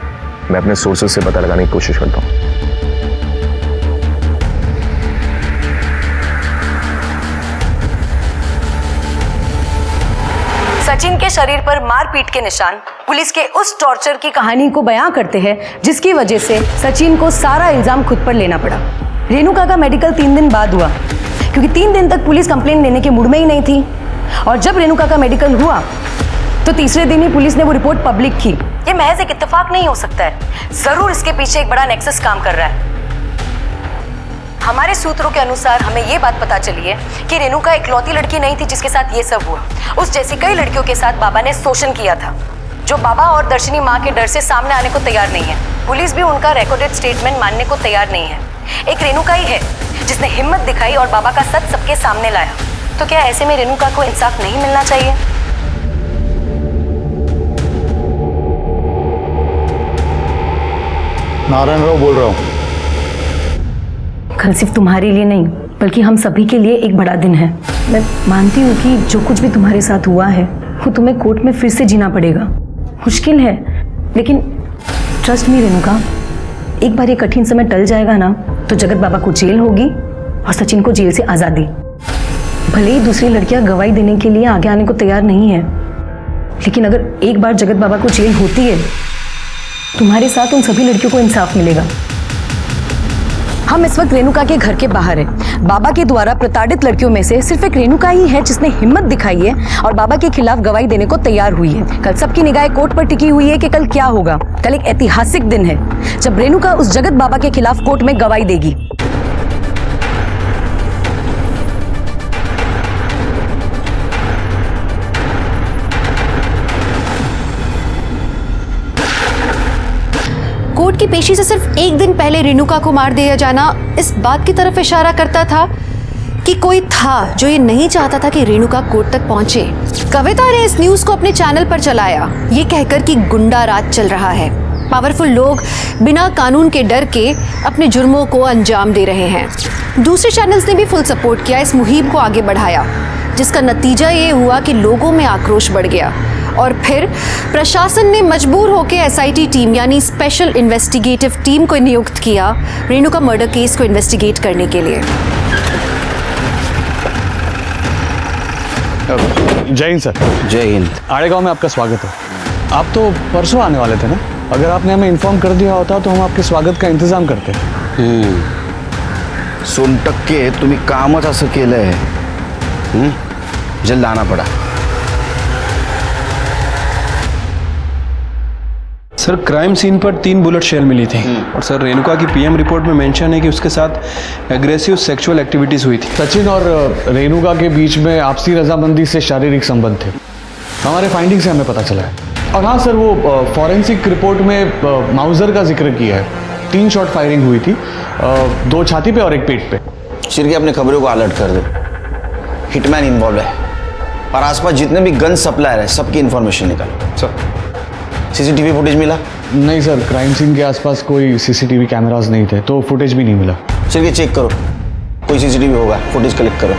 मैं अपने सोर्सेज से पता लगाने की कोशिश करता हूँ। सचिन के शरीर पर मारपीट के निशान पुलिस के उस टॉर्चर की कहानी को बयां करते हैं जिसकी वजह से सचिन को सारा इल्जाम खुद पर लेना पड़ा। रेणुका का मेडिकल 3 दिन बाद हुआ क्योंकि 3 दिन तक पुलिस कंप्लेंट लेने के मूड में ही नहीं थी और जब रेणुका का मेडिकल हुआ तो तीसरे दिन ही पुलिस ने वो रिपोर्ट पब्लिक की। ये महज एक इत्तेफाक नहीं हो सकता है, जरूर इसके पीछे एक बड़ा नेक्सस काम कर रहा है। हमारे सूत्रों के अनुसार हमें ये बात पता चली है कि रेणुका इकलौती लड़की नहीं थी जिसके साथ ये सब हुआ। उस जैसी कई लड़कियों के साथ बाबा ने शोषण किया था जो बाबा और दर्शनी माँ के डर से सामने आने को तैयार नहीं है। पुलिस भी उनका रिकॉर्डेड स्टेटमेंट मानने को तैयार नहीं है। एक रेणुका ही है जिसने हिम्मत दिखाई और बाबा का सच सबके सामने लाया। तो क्या ऐसे में रेणुका को इंसाफ नहीं मिलना चाहिए? नारायण राव बोल रहा हूँ। कल सिर्फ तुम्हारे लिए नहीं बल्कि हम सभी के लिए एक बड़ा दिन है। मैं मानती हूँ कि जो कुछ भी तुम्हारे साथ हुआ है वो तुम्हें कोर्ट में फिर से जीना पड़ेगा। मुश्किल है लेकिन ट्रस्ट मी रेणुका, एक बार ये कठिन समय टल जाएगा ना तो जगत बाबा को जेल होगी और सचिन को जेल से आज़ादी। भले ही दूसरी लड़कियां गवाही देने के लिए आगे आने को तैयार नहीं है, लेकिन अगर एक बार जगत बाबा को जेल होती है तुम्हारे साथ उन सभी लड़कियों को इंसाफ मिलेगा। हम इस वक्त रेणुका के घर के बाहर हैं। बाबा के द्वारा प्रताड़ित लड़कियों में से सिर्फ एक रेणुका ही है जिसने हिम्मत दिखाई है और बाबा के खिलाफ गवाही देने को तैयार हुई है। कल सबकी निगाहें कोर्ट पर टिकी हुई है कि कल क्या होगा। कल एक ऐतिहासिक दिन है जब रेणुका उस जगत बाबा के खिलाफ कोर्ट में गवाही देगी। कोर्ट की पेशी से सिर्फ एक दिन पहले रेणुका को मार दिया जाना इस बात की तरफ इशारा करता था कि कोई था जो ये नहीं चाहता था कि रेणुका कोर्ट तक पहुंचे। कविता ने इस न्यूज को अपने चैनल पर चलाया, ये कहकर कि गुंडा राज चल रहा है, पावरफुल लोग बिना कानून के डर के अपने जुर्मों को अंजाम दे रहे हैं। दूसरे चैनल्स ने भी फुल सपोर्ट किया, इस मुहिम को आगे बढ़ाया, जिसका नतीजा ये हुआ कि लोगों में आक्रोश बढ़ गया और फिर प्रशासन ने मजबूर होकर एसआईटी टीम यानी स्पेशल इन्वेस्टिगेटिव टीम को नियुक्त किया रेणुका मर्डर केस को इन्वेस्टिगेट करने के लिए। जय हिंद सर। जय हिंद। आड़ेगांव में आपका स्वागत है। आप तो परसों आने वाले थे ना? अगर आपने हमें इन्फॉर्म कर दिया होता तो हम आपके स्वागत का इंतजाम करते। सोनटक्के तुम्ही कामच असं केलंय, जल्द आना पड़ा। सर क्राइम सीन पर 3 बुलेट शेल मिली थी और सर रेणुका की पीएम रिपोर्ट में मेंशन है कि उसके साथ एग्रेसिव सेक्सुअल एक्टिविटीज हुई थी। सचिन और रेणुका के बीच में आपसी रजामंदी से शारीरिक संबंध थे, हमारे फाइंडिंग से हमें पता चला है। और हाँ सर, वो फॉरेंसिक रिपोर्ट में माउजर का जिक्र किया है। 3 शॉट फायरिंग हुई थी, 2 छाती पे और 1 पेट पे। शिरके अपने खबरों को अलर्ट कर दे, हिटमैन इन्वॉल्व है और आसपास जितने भी गन सप्लायर है सबकी इंफॉर्मेशन निकालो। सर सीसीटीवी फुटेज मिला? नहीं सर, क्राइम सीन के आसपास कोई सीसीटीवी कैमरास नहीं थे तो फुटेज भी नहीं मिला। शिरके चेक करो, कोई सीसीटीवी होगा, फुटेज कलेक्ट करो।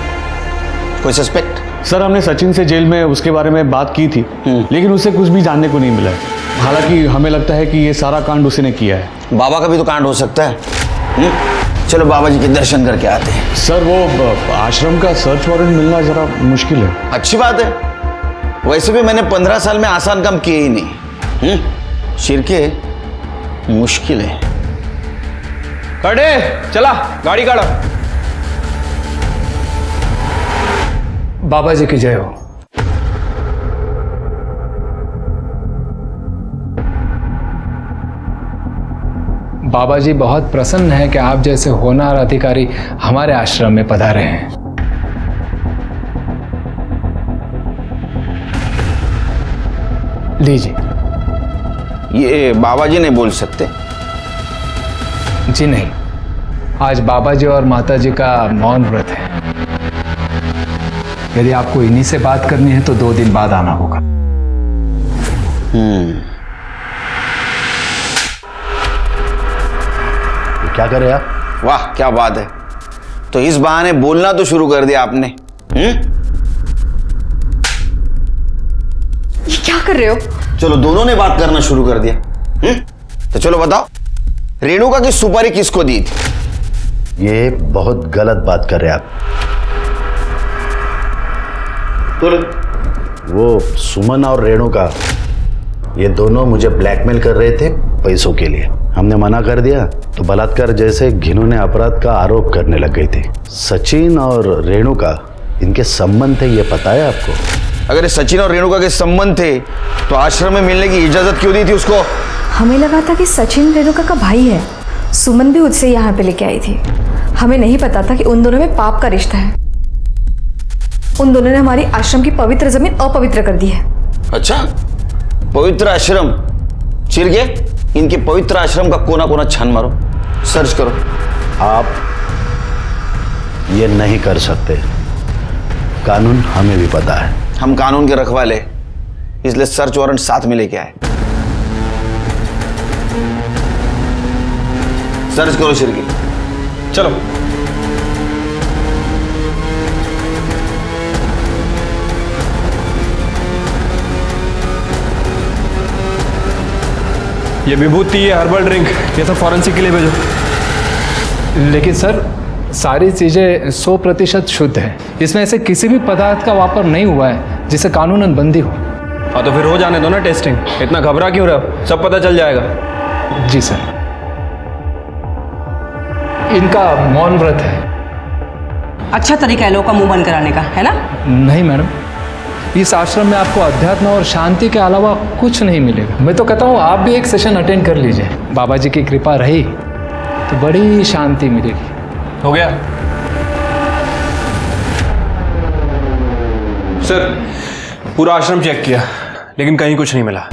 कोई सस्पेक्ट? सर हमने सचिन से जेल में उसके बारे में बात की थी, लेकिन उससे कुछ भी जानने को नहीं मिला है। हालांकि हमें लगता है कि ये सारा कांड उसी ने किया है। बाबा का भी तो कांड हो सकता है। चलो बाबा जी के दर्शन करके आते हैं। सर वो आश्रम का सर्च वारंट मिलना जरा मुश्किल है। अच्छी बात है, वैसे भी मैंने 15 साल में आसान काम किए ही नहीं। शिरके मुश्किल है। खड़े चला, गाड़ी काढ़ो। बाबा जी की जय हो। बाबा जी बहुत प्रसन्न है कि आप जैसे होनहार अधिकारी हमारे आश्रम में पधारे हैं। लीजिए। ये बाबा जी नहीं बोल सकते? जी नहीं, आज बाबा जी और माता जी का मौन व्रत है। यदि आपको इन्हीं से बात करनी है तो 2 दिन बाद आना होगा। क्या करे आप? वाह क्या बात है, तो इस बहाने बोलना तो शुरू कर दिया आपने। ये क्या कर रहे हो? चलो दोनों ने बात करना शुरू कर दिया। तो चलो बताओ, रेणुका की सुपारी किसको दी थी? ये बहुत गलत बात कर रहे आप। वो सुमन और रेणुका ये दोनों मुझे ब्लैकमेल कर रहे थे पैसों के लिए। हमने मना कर दिया तो बलात्कार जैसे घिनौने अपराध का आरोप करने लग गई थी। सचिन और रेणुका इनके संबंध थे, ये पता है आपको? अगर सचिन और रेणुका के संबंध थे तो आश्रम में मिलने की इजाजत क्यों दी थी उसको? हमें लगा था कि सचिन रेणुका का भाई है। सुमन भी उससे यहाँ पे लेके आई थी। हमें नहीं पता था कि उन दोनों में पाप का रिश्ता है। उन दोनों ने हमारी आश्रम की पवित्र जमीन अपवित्र कर दी है। अच्छा, पवित्र आश्रम? चिरके इनके पवित्र आश्रम का कोना कोना छान मारो, सर्च करो। आप ये नहीं कर सकते, कानून हमें भी पता है। हम कानून के रखवाले, इसलिए सर्च वारंट साथ में लेके आए। सर्च करो शिरके। चलो। ये विभूति, ये हर्बल ड्रिंक, ये सब फॉरेंसिक के लिए भेजो। लेकिन सर सारी चीज़ें 100% शुद्ध है। इसमें ऐसे किसी भी पदार्थ का वापर नहीं हुआ है जिसे कानूनन बंदी हो। हाँ तो फिर हो जाने दो ना टेस्टिंग, इतना घबरा क्यों रहे हो? सब पता चल जाएगा। जी सर। इनका मौन व्रत है। अच्छा तरीका है लोगों का मुंह बंद कराने का, है ना? नहीं मैडम, इस आश्रम में आपको अध्यात्म और शांति के अलावा कुछ नहीं मिलेगा। मैं तो कहता हूँ आप भी एक सेशन अटेंड कर लीजिए। बाबा जी की कृपा रही तो बड़ी शांति मिलेगी। हो गया सर, पूरा आश्रम चेक किया लेकिन कहीं कुछ नहीं मिला।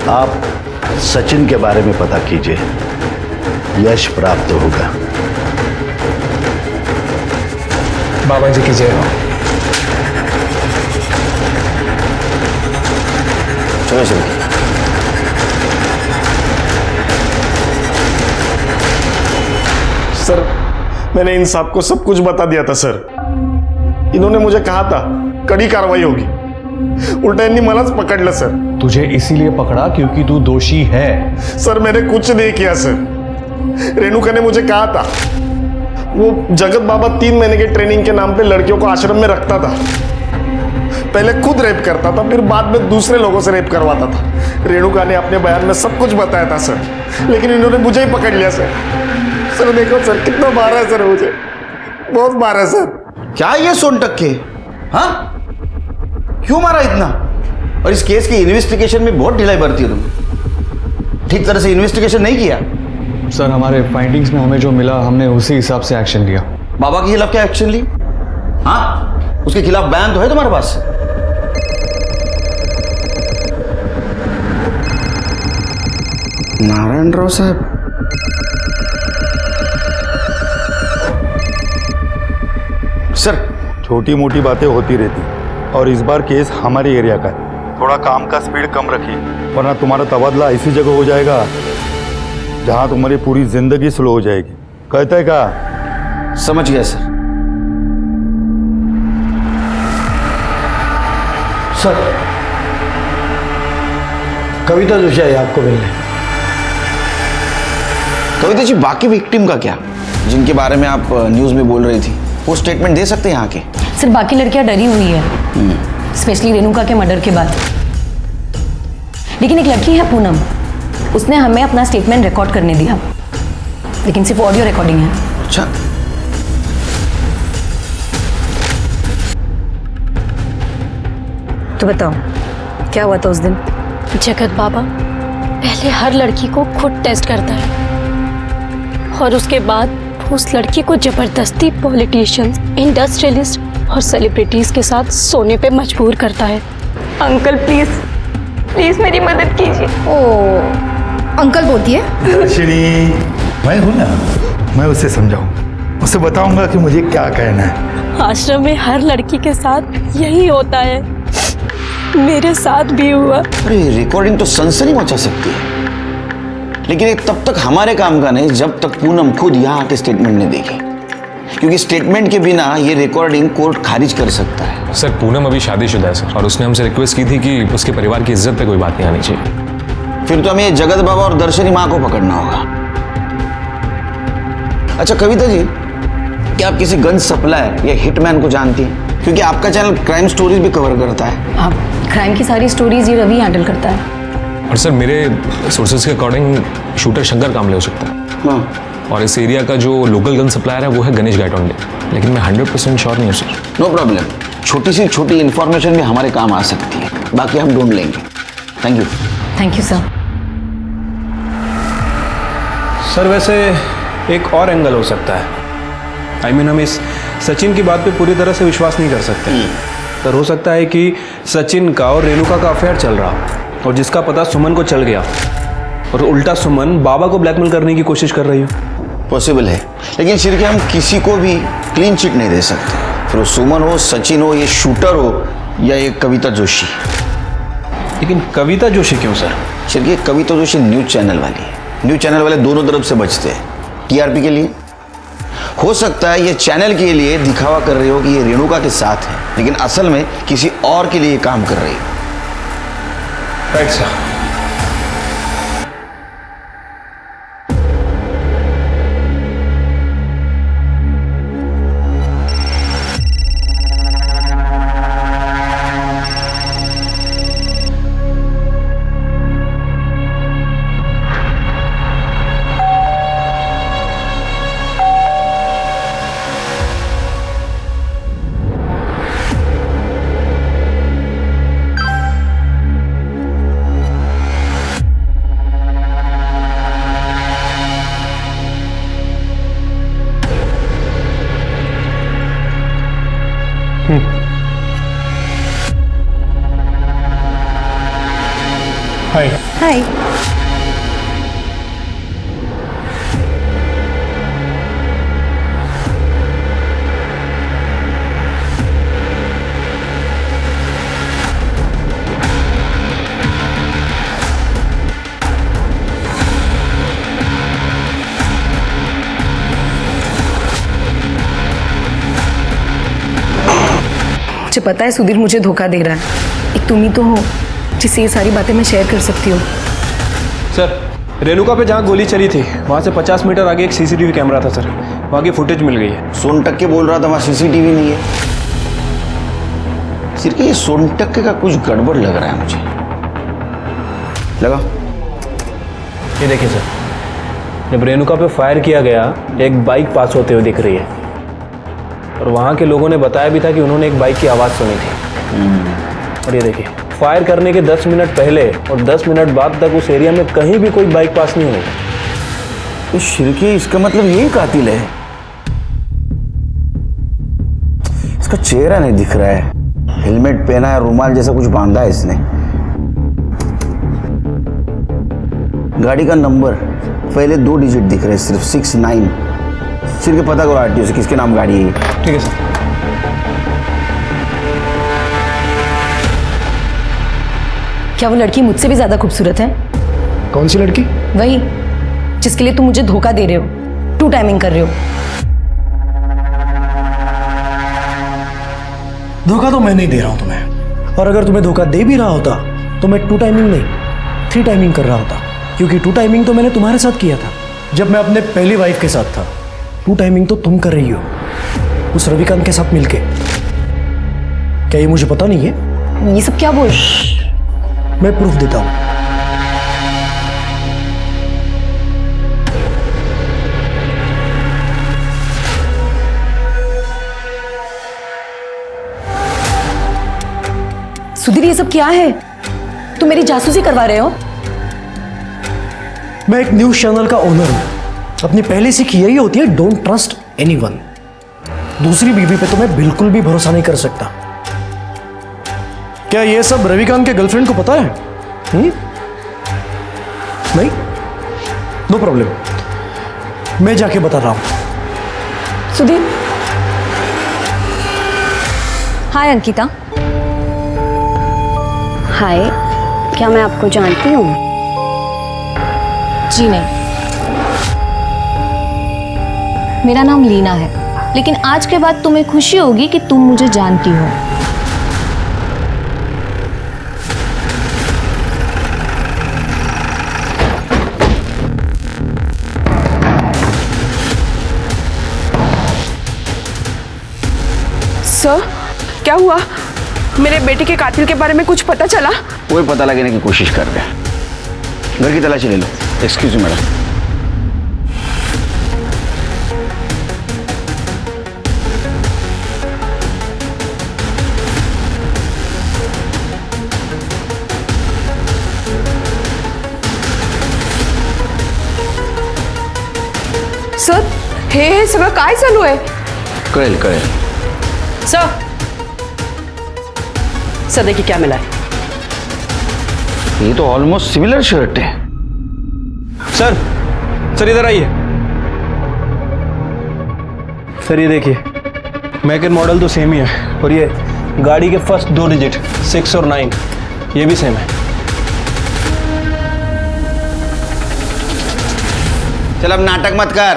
आप सचिन के बारे में पता कीजिए, यश प्राप्त होगा। बाबा जी की जय हो। चलो चलो। सर, मैंने इन साहब को सब कुछ बता दिया था सर। इन्होंने मुझे कहा था कड़ी कार्रवाई होगी, उल्टा इन्हीं मलाज पकड़ लिया सर। तुझे इसीलिए पकड़ा क्योंकि तू दोषी है। सर मैंने कुछ नहीं किया सर। रेणुका ने मुझे कहा था, वो जगत बाबा 3 महीने के ट्रेनिंग के नाम पे लड़कियों को आश्रम में रखता था। पहले खुद रेप करता था, फिर बाद में दूसरे लोगों से रेप करवाता था। रेणुका ने अपने बयान में सब कुछ बताया था सर, लेकिन इन्होंने मुझे ही पकड़ लिया सर। सर देखो सर, कितना मारा है सर मुझे, बहुत मारा है सर। क्या ये सोन टक्के, हाँ क्यों मारा इतना? और इस केस की इन्वेस्टिगेशन में बहुत ढिलाई बरती है तुम, ठीक तरह से इन्वेस्टिगेशन नहीं किया। सर हमारे फाइंडिंग्स में हमें जो मिला हमने उसी हिसाब से एक्शन लिया। बाबा के खिलाफ क्या एक्शन ली? हाँ उसके खिलाफ बयान तो है तुम्हारे पास? नारायण राव साहब, सर छोटी मोटी बातें होती रहती, और इस बार केस हमारे एरिया का है। थोड़ा काम का स्पीड कम रखिए, वरना तुम्हारा तबादला ऐसी जगह हो जाएगा जहां तुम्हारी पूरी जिंदगी स्लो हो जाएगी। कहते हैं क्या? समझ गया सर। सर कविता जोशी आई आपको मिलने। कविता जी, बाकी विक्टिम का क्या, जिनके बारे में आप न्यूज में बोल रही थी, वो स्टेटमेंट दे सकते हैं यहाँ के? सर बाकी लड़कियां डरी हुई है, स्पेशली रेणुका के मर्डर के बाद। लेकिन एक लड़की है पूनम, उसने हमें अपना स्टेटमेंट रिकॉर्ड करने दिया, लेकिन सिर्फ ऑडियो रिकॉर्डिंग है। अच्छा, तो बताओ क्या हुआ था उस दिन? जगत बाबा पहले हर लड़की को खुद टेस्ट करता है और उसके बाद उस लड़की को जबरदस्ती पॉलिटिशियंस, इंडस्ट्रियलिस्ट और सेलिब्रिटीज के साथ सोने पे मजबूर करता है। अंकल प्लीज प्लीज मेरी मदद कीजिए। ओ अंकल बोलती है। दर्शिनी, मैं हूं ना, मैं उसे समझाऊं, उसे बताऊंगा कि मुझे क्या कहना है। आश्रम में हर लड़की के साथ यही होता है, मेरे साथ भी हुआ। अरे रिकॉर्डिंग तो सनसनी मचा सकती है, लेकिन ये तब तक हमारे काम का नहीं जब तक पूनम खुद यहाँ आके स्टेटमेंट नहीं देगी, क्योंकि स्टेटमेंट के बिना ये रिकॉर्डिंग कोर्ट खारिज कर सकता है। सर पूनम अभी शादीशुदा है सर, और उसने हमसे रिक्वेस्ट की थी कि उसके परिवार की इज्जत पे कोई बात नहीं आनी चाहिए। फिर तो हमें जगत बाबा और दर्शनी माँ को पकड़ना होगा। अच्छा कविता जी, क्या आप किसी गन सप्लायर या हिटमैन को जानती हैं? क्योंकि आपका चैनल क्राइम स्टोरीज भी कवर करता है। आप क्राइम की सारी स्टोरीज ये रवि हैंडल करता है। और सर मेरे सोर्सेज के अकॉर्डिंग शूटर शंकर कामले हो सकता है। हाँ। और इस एरिया का जो लोकल गन सप्लायर है वो है गणेश गायटोंडे, लेकिन मैं 100% श्योर नहीं हूँ सर। नो प्रॉब्लम, छोटी सी छोटी इन्फॉर्मेशन भी हमारे काम आ सकती है, बाकी हम ढूंढ लेंगे। Thank you. Thank you sir. Sir वैसे एक और एंगल हो सकता है, हम इस सचिन की बात पे पूरी तरह से विश्वास नहीं कर सकते। सर हो सकता है कि सचिन का और रेणुका का अफेयर चल रहा, और जिसका पता सुमन को चल गया, और उल्टा सुमन बाबा को ब्लैकमेल करने की कोशिश कर रही हो। पॉसिबल है, लेकिन सिर्फ हम किसी को भी क्लीन चिट नहीं दे सकते, फिर वो सुमन हो, सचिन हो, ये शूटर हो, या ये कविता जोशी। लेकिन कविता जोशी क्यों सर? सिर्फ ये कविता जोशी न्यूज चैनल वाली है, न्यूज चैनल वाले दोनों तरफ से बचते हैं। टीआरपी के लिए हो सकता है ये चैनल के लिए दिखावा कर रही हो कि ये रेणुका के साथ है, लेकिन असल में किसी और के लिए काम कर रही है। Right sir. हाय। हाय। मुझे पता है सुधीर मुझे धोखा दे रहा है। एक तुम ही तो हो जिससे ये सारी बातें मैं शेयर कर सकती हूँ। सर, रेणुका पे जहाँ गोली चली थी वहाँ से 50 मीटर आगे एक सीसीटीवी कैमरा था सर, वहाँ की फुटेज मिल गई है। सोनटक्के बोल रहा था वहाँ सीसीटीवी नहीं है। सिर्फ ये सोनटक्के का कुछ गड़बड़ लग रहा है मुझे। लगा ये देखिए सर, जब रेणुका पे फायर किया गया एक बाइक पास होते हुए दिख रही है और वहाँ के लोगों ने बताया भी था कि उन्होंने एक बाइक की आवाज़ सुनी थी। और ये देखिए, फायर करने के 10 मिनट पहले और 10 मिनट बाद तक उस एरिया में कहीं भी कोई बाइक पास नहीं हुई। तो शिरके, इसका मतलब यही कातिल है। इसका चेहरा नहीं दिख रहा है, हेलमेट पहना है, रुमाल जैसा कुछ बांधा है इसने। गाड़ी का नंबर पहले 2 डिजिट दिख रहे हैं सिर्फ, 69। सिर्फ पता करो आरटीओ से किसके नाम गाड़ी है। ठीक है सर। क्या वो लड़की मुझसे भी ज्यादा खूबसूरत है? कौन सी लड़की? वही जिसके लिए तुम मुझे धोखा दे रहे हो, 2 टाइमिंग कर रहे हो। धोखा तो मैं नहीं दे रहा हूं तुम्हें, और अगर तुम्हें धोखा दे भी रहा होता तो मैं 2 टाइमिंग नहीं 3 टाइमिंग कर रहा होता, क्योंकि 2 टाइमिंग तो मैंने तुम्हारे साथ किया था जब मैं अपने पहली वाइफ के साथ था। 2 टाइमिंग तो तुम कर रही हो उस रविकांत के साथ मिलके। क्या ये मुझे पता नहीं है? ये सब क्या बोल? मैं प्रूफ देता हूं। सुधीर, ये सब क्या है? तुम मेरी जासूसी करवा रहे हो? मैं एक न्यूज चैनल का ओनर हूं। अपनी पहली सीख यही होती है, डोंट ट्रस्ट एनीवन। दूसरी बीवी पे तो मैं बिल्कुल भी भरोसा नहीं कर सकता। क्या ये सब रविकांत के गर्लफ्रेंड को पता है? नहीं? नो प्रॉब्लम, मैं जाके बता रहा हूं। सुधीर। हाय अंकिता। हाय, क्या मैं आपको जानती हूँ? जी नहीं, मेरा नाम लीना है, लेकिन आज के बाद तुम्हें खुशी होगी कि तुम मुझे जानती हो। सर, क्या हुआ? मेरे बेटे के कातिल के बारे में कुछ पता चला? वही पता लगाने की कोशिश कर रहे हैं। घर की तलाशी ले लो। Excuse me madam. सर, हे सगळं काय चालू आहे? कळेल कळेल। सर देखिए क्या मिला है। ये तो ऑलमोस्ट सिमिलर शर्ट है। सर इधर आइए। सर ये देखिए, मैक एंड मॉडल तो सेम ही है और ये गाड़ी के फर्स्ट 2 डिजिट 6 और 9 ये भी सेम है। चल अब नाटक मत कर।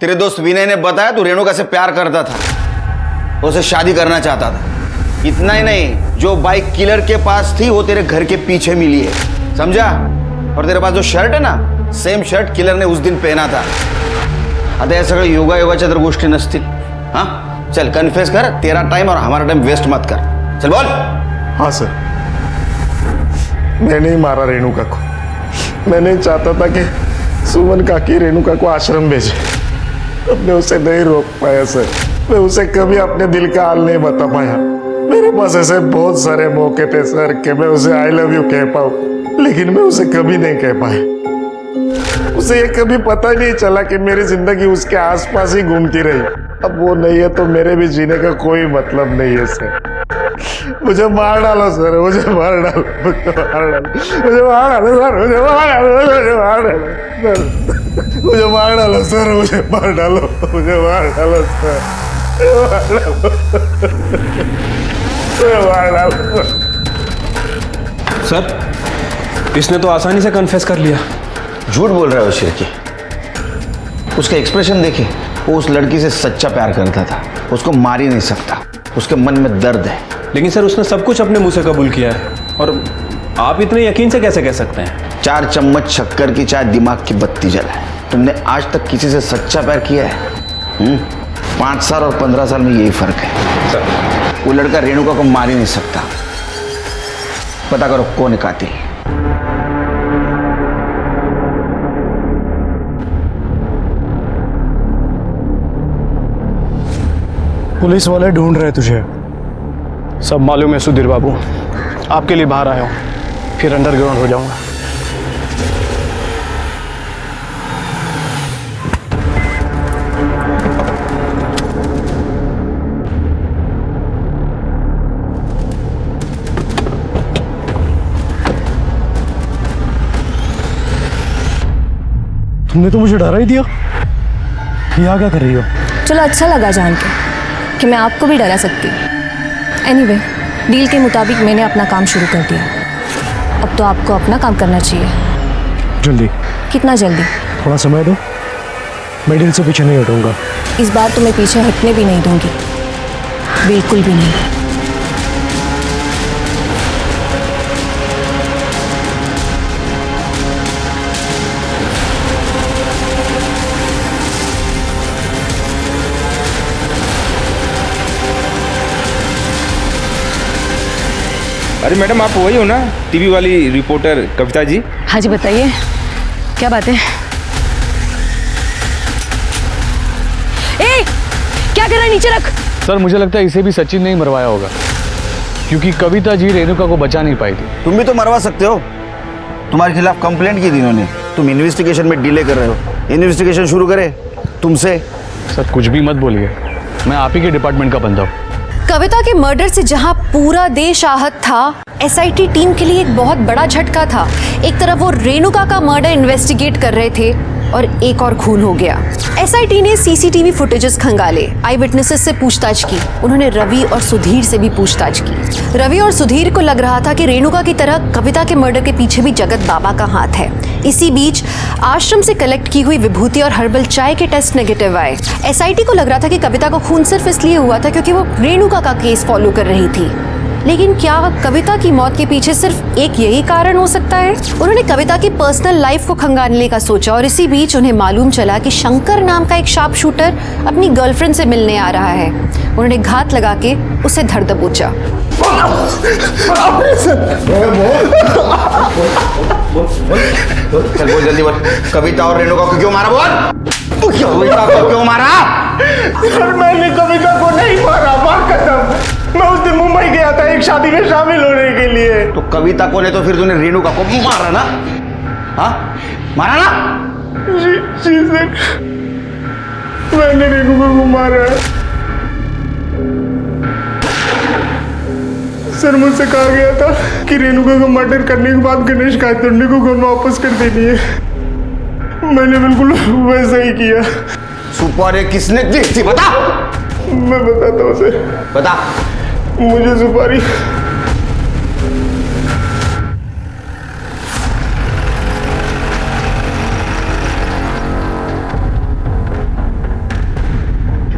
तेरे दोस्त विनय ने बताया तू रेणुका से प्यार करता था, उसे शादी करना चाहता था। इतना ही नहीं, जो बाइक किलर के पास थी वो तेरे घर के पीछे मिली है, समझा? और तेरे पास जो शर्ट है ना, सेम शर्ट किलर ने उस दिन पहना था। आता या सगळं योगायोगाच्या तर गोष्टी नसतील। हाँ चल कन्फेस कर, तेरा टाइम और हमारा टाइम वेस्ट मत कर। चल बोल। हाँ सर, मैंने ही मारा रेणुका को। मैंने चाहता था कि सुमन काकी रेणुका को आश्रम भेजे। अब मैं उसे नहीं रोक पाया सर। मैं उसे कभी अपने दिल का हाल नहीं बता पाया। मेरे पास ऐसे बहुत सारे मौके थे सर कि मैं उसे आई लव यू कह पाऊँ, लेकिन मैं उसे कभी नहीं कह पाया। उसे ये कभी पता नहीं चला कि मेरी जिंदगी उसके आसपास ही घूमती रही। अब वो नहीं है तो मेरे भी जीने का कोई मतलब नहीं है सर। मुझे मार डालो सर, मुझे मार डालो, मुझे मार डालो, मुझे मार डालो सर, मुझे मार डालो, मुझे मार डालो सर, मुझे मार डालो सर, मुझे मार डालो, मुझे मार डालो सर, मुझे मार डालो। सर इसने तो आसानी से कन्फेस कर लिया। झूठ बोल रहा है उस शिरकी। उसका एक्सप्रेशन देखिए, वो उस लड़की से सच्चा प्यार करता था, उसको मार ही नहीं सकता, उसके मन में दर्द है। लेकिन सर उसने सब कुछ अपने मुंह से कबूल किया है, और आप इतने यकीन से कैसे कह सकते हैं? 4 चम्मच शक्कर की चाय दिमाग की बत्ती जलाए। तुमने आज तक किसी से सच्चा प्यार किया है? 5 साल और 15 साल में यही फर्क है सर। वो लड़का रेणुका को मार ही नहीं सकता। पता करो कौन है कातिल। पुलिस वाले ढूंढ रहे तुझे। सब मालूम है सुधीर बाबू, आपके लिए बाहर आया हूँ, फिर अंडरग्राउंड हो जाऊंगा। तुमने तो मुझे डरा ही दिया। यहाँ क्या कर रही हो? चलो अच्छा लगा जान के कि मैं आपको भी डरा सकती हूँ। एनीवे, डील के मुताबिक मैंने अपना काम शुरू कर दिया। अब तो आपको अपना काम करना चाहिए। जल्दी? कितना जल्दी? थोड़ा समय दो, मैं डील से पीछे नहीं हटूंगा। इस बार तो मैं पीछे हटने भी नहीं दूंगी, बिल्कुल भी नहीं। अरे मैडम, आप वही हो ना, टीवी वाली रिपोर्टर कविता जी? हाँ जी, बताइए क्या बात है? ए, क्या कर रहा है? नीचे रख। सर मुझे लगता है इसे भी सचिन ने ही मरवाया होगा, क्योंकि कविता जी रेणुका को बचा नहीं पाई थी। तुम भी तो मरवा सकते हो, तुम्हारे खिलाफ कंप्लेंट की थी इन्होंने। तुम इन्वेस्टिगेशन में डिले कर रहे हो। इन्वेस्टिगेशन शुरू करे तुमसे। सर कुछ भी मत बोलिए, मैं आप ही के डिपार्टमेंट का बंदा हूँ। कविता के मर्डर से जहां पूरा देश आहत था, एसआईटी टीम के लिए एक बहुत बड़ा झटका था। एक तरफ वो रेणुका का मर्डर इन्वेस्टिगेट कर रहे थे और एक और खून हो गया। एसआईटी ने सीसीटीवी फुटेजेस खंगाले, आई विटनेसेस से पूछताछ की। उन्होंने रवि और सुधीर से भी पूछताछ की। रवि और सुधीर को लग रहा था कि रेणुका की तरह कविता के मर्डर के पीछे भी जगत बाबा का हाथ है। इसी बीच आश्रम से कलेक्ट की हुई विभूति और हर्बल चाय के टेस्ट नेगेटिव आए। एसआईटी को लग रहा था कि कविता को खून सिर्फ इसलिए हुआ था क्योंकि वो रेणुका का केस फॉलो कर रही थी। लेकिन क्या कविता की मौत के पीछे सिर्फ एक यही कारण हो सकता है? उन्होंने कविता की पर्सनल लाइफ को खंगालने का सोचा और इसी बीच उन्हें मालूम चला कि शंकर नाम का एक शार्प शूटर अपनी गर्लफ्रेंड से मिलने आ रहा है। उन्होंने घात लगा के उसे धर दबोचा। चल बोल, जल्दी बोल। कविता और रेणुका को क्यों मारा? बोल, कविता को क्यों मारा? सर मैंने कविता को नहीं मारा, मां कसम। मैं उस दिन मुंबई गया था एक शादी में शामिल होने के लिए। तो कविता को नहीं तो फिर तूने रेणुका को मारा ना? हाँ, मारा ना? जी सर, मैंने रेणुका को मारा है। सर मुझसे कहा गया था कि रेणुका का मर्डर करने के बाद गणेश कायतुंडे को घर में वापस कर देनी है। मैंने बिल्कुल वैसा ही किया। सुपारी किसने दी थी बता? मैं बताता हूँ सर। बता। मुझे सुपारी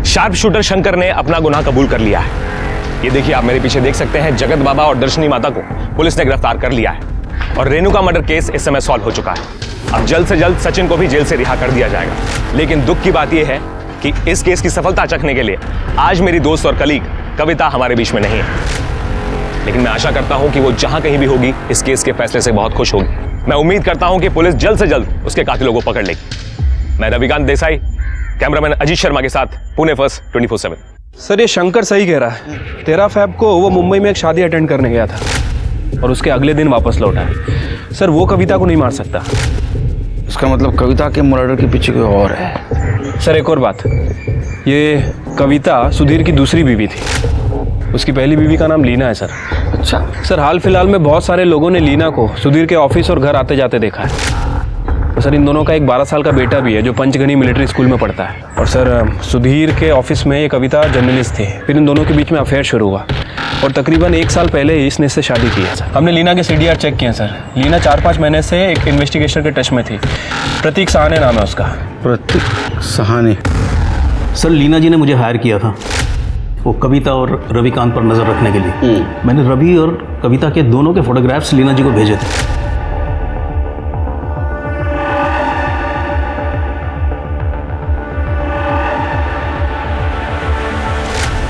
शार्प शूटर शंकर ने अपना गुनाह कबूल कर लिया है। ये देखिए, आप मेरे पीछे देख सकते हैं, जगत बाबा और दर्शनी माता को पुलिस ने गिरफ्तार कर लिया है और रेणुका मर्डर केस इस समय सॉल्व हो चुका है। अब जल्द से जल्द सचिन को भी जेल से रिहा कर दिया जाएगा। लेकिन दुख की बात यह है कि इस केस की सफलता चखने के लिए आज मेरी दोस्त और कलीग कविता हमारे बीच में नहीं है। लेकिन मैं आशा करता हूं कि वो जहां कहीं भी होगी इस केस के फैसले से बहुत खुश होगी। मैं उम्मीद करता हूं कि पुलिस जल्द से जल्द उसके कातिलों को पकड़ लेगी। मैं रविकांत देसाई, कैमरामैन अजीत शर्मा के साथ, पुणे फर्स्ट 24/7। सर ये शंकर सही कह रहा है। 13 फैब को वो मुंबई में एक शादी अटेंड करने गया था और उसके अगले दिन वापस लौटा है। सर वो कविता को नहीं मार सकता। इसका मतलब कविता के मर्डर के पीछे कोई और है। सर एक और बात, ये कविता सुधीर की दूसरी बीवी थी। उसकी पहली बीवी का नाम लीना है सर। अच्छा सर, हाल फिलहाल में बहुत सारे लोगों ने लीना को सुधीर के ऑफिस और घर आते जाते देखा है। तो सर, इन दोनों का एक 12 साल का बेटा भी है जो पंचगनी मिलिट्री स्कूल में पढ़ता है। और सर, सुधीर के ऑफिस में ये कविता जर्नलिस्ट थी। फिर इन दोनों के बीच में अफेयर शुरू हुआ और तकरीबन 1 साल पहले ही इसने इससे शादी की है सर। हमने लीना के CDR चेक किए सर। लीना 4-5 महीने से एक इन्वेस्टिगेशन के टच में थी। प्रतीक सहाने नाम है उसका। प्रतीक सहाने? सर, लीना जी ने मुझे हायर किया था वो कविता और रविकांत पर नज़र रखने के लिए। मैंने रवि और कविता के दोनों के फोटोग्राफ्स लीना जी को भेजे थे।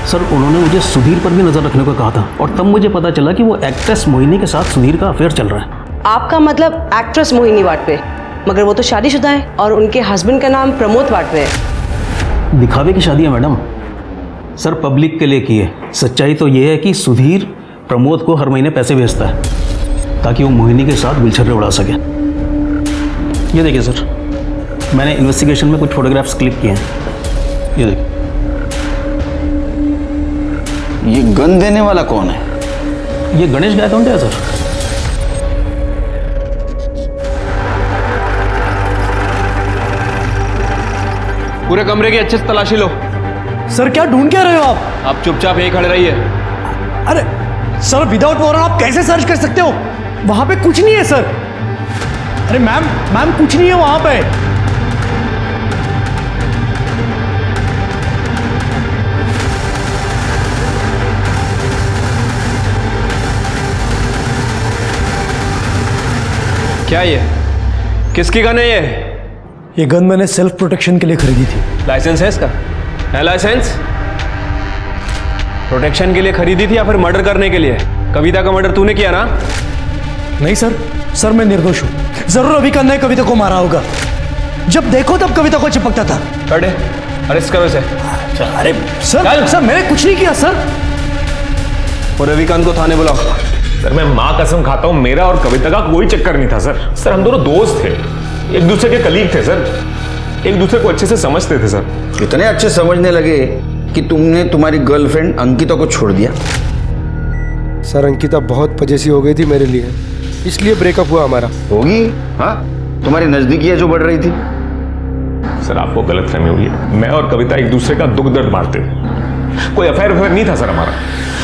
सर, उन्होंने मुझे सुधीर पर भी नज़र रखने को कहा था और तब मुझे पता चला कि वो एक्ट्रेस मोहिनी के साथ सुधीर का अफेयर चल रहा है। आपका मतलब एक्ट्रेस मोहिनी वाटवे, मगर वो तो शादीशुदा है और उनके हस्बैंड का नाम प्रमोद वाटवे है। दिखावे की शादी है मैडम। सर, पब्लिक के लिए की है। सच्चाई तो ये है कि सुधीर प्रमोद को हर महीने पैसे भेजता है ताकि वो मोहिनी के साथ गुलछर्रे उड़ा सके। ये देखिए सर, मैंने इन्वेस्टिगेशन में कुछ फोटोग्राफ्स क्लिक किए हैं। ये देखिए। ये गन देने वाला कौन है? ये गणेश गायकवाड है सर। पूरे कमरे की अच्छे से तलाशी लो। सर, क्या ढूंढ क्या रहे हो आप? आप चुपचाप यहीं खड़े रहिए। अरे सर, विदाउट वारंट आप कैसे सर्च कर सकते हो? वहां पे कुछ नहीं है सर। अरे मैम कुछ नहीं है वहां पे। क्या ये? किसकी गन है ये? ये गन मैंने सेल्फ प्रोटेक्शन के लिए खरीदी थी। लाइसेंस है इसका? है लाइसेंस? प्रोटेक्शन के लिए खरीदी थी या फिर मर्डर करने के लिए? कविता का मर्डर तूने किया ना? नहीं सर, मैं निर्दोष हूं। जरूर रविकांत ने कविता को मारा होगा। जब देखो तब कविता को चिपकता था। अरे अरेस्ट करो इसे। अरे सर मैंने कुछ नहीं किया सर। और रविकांत को थाने बुलाओ। सर, मैं माँ कसम खाता हूँ, मेरा और कविता का कोई चक्कर नहीं था सर। हम दोनों दोस्त थे, एक दूसरे के कलीग थे सर, एक दूसरे को अच्छे से समझते थे सर। इतने अच्छे समझने लगे कि तुमने तुम्हारी गर्लफ्रेंड अंकिता को छोड़ दिया? सर, अंकिता बहुत पजेसिव हो गई थी मेरे लिए, इसलिए ब्रेकअप हुआ हमारा। होगी, हाँ। तुम्हारी नजदीकियां जो बढ़ रही थी। सर, आपको गलतफहमी हुई है। मैं और कविता एक दूसरे का दुख दर्द बांटते थे। कोई अफेयर नहीं था सर हमारा।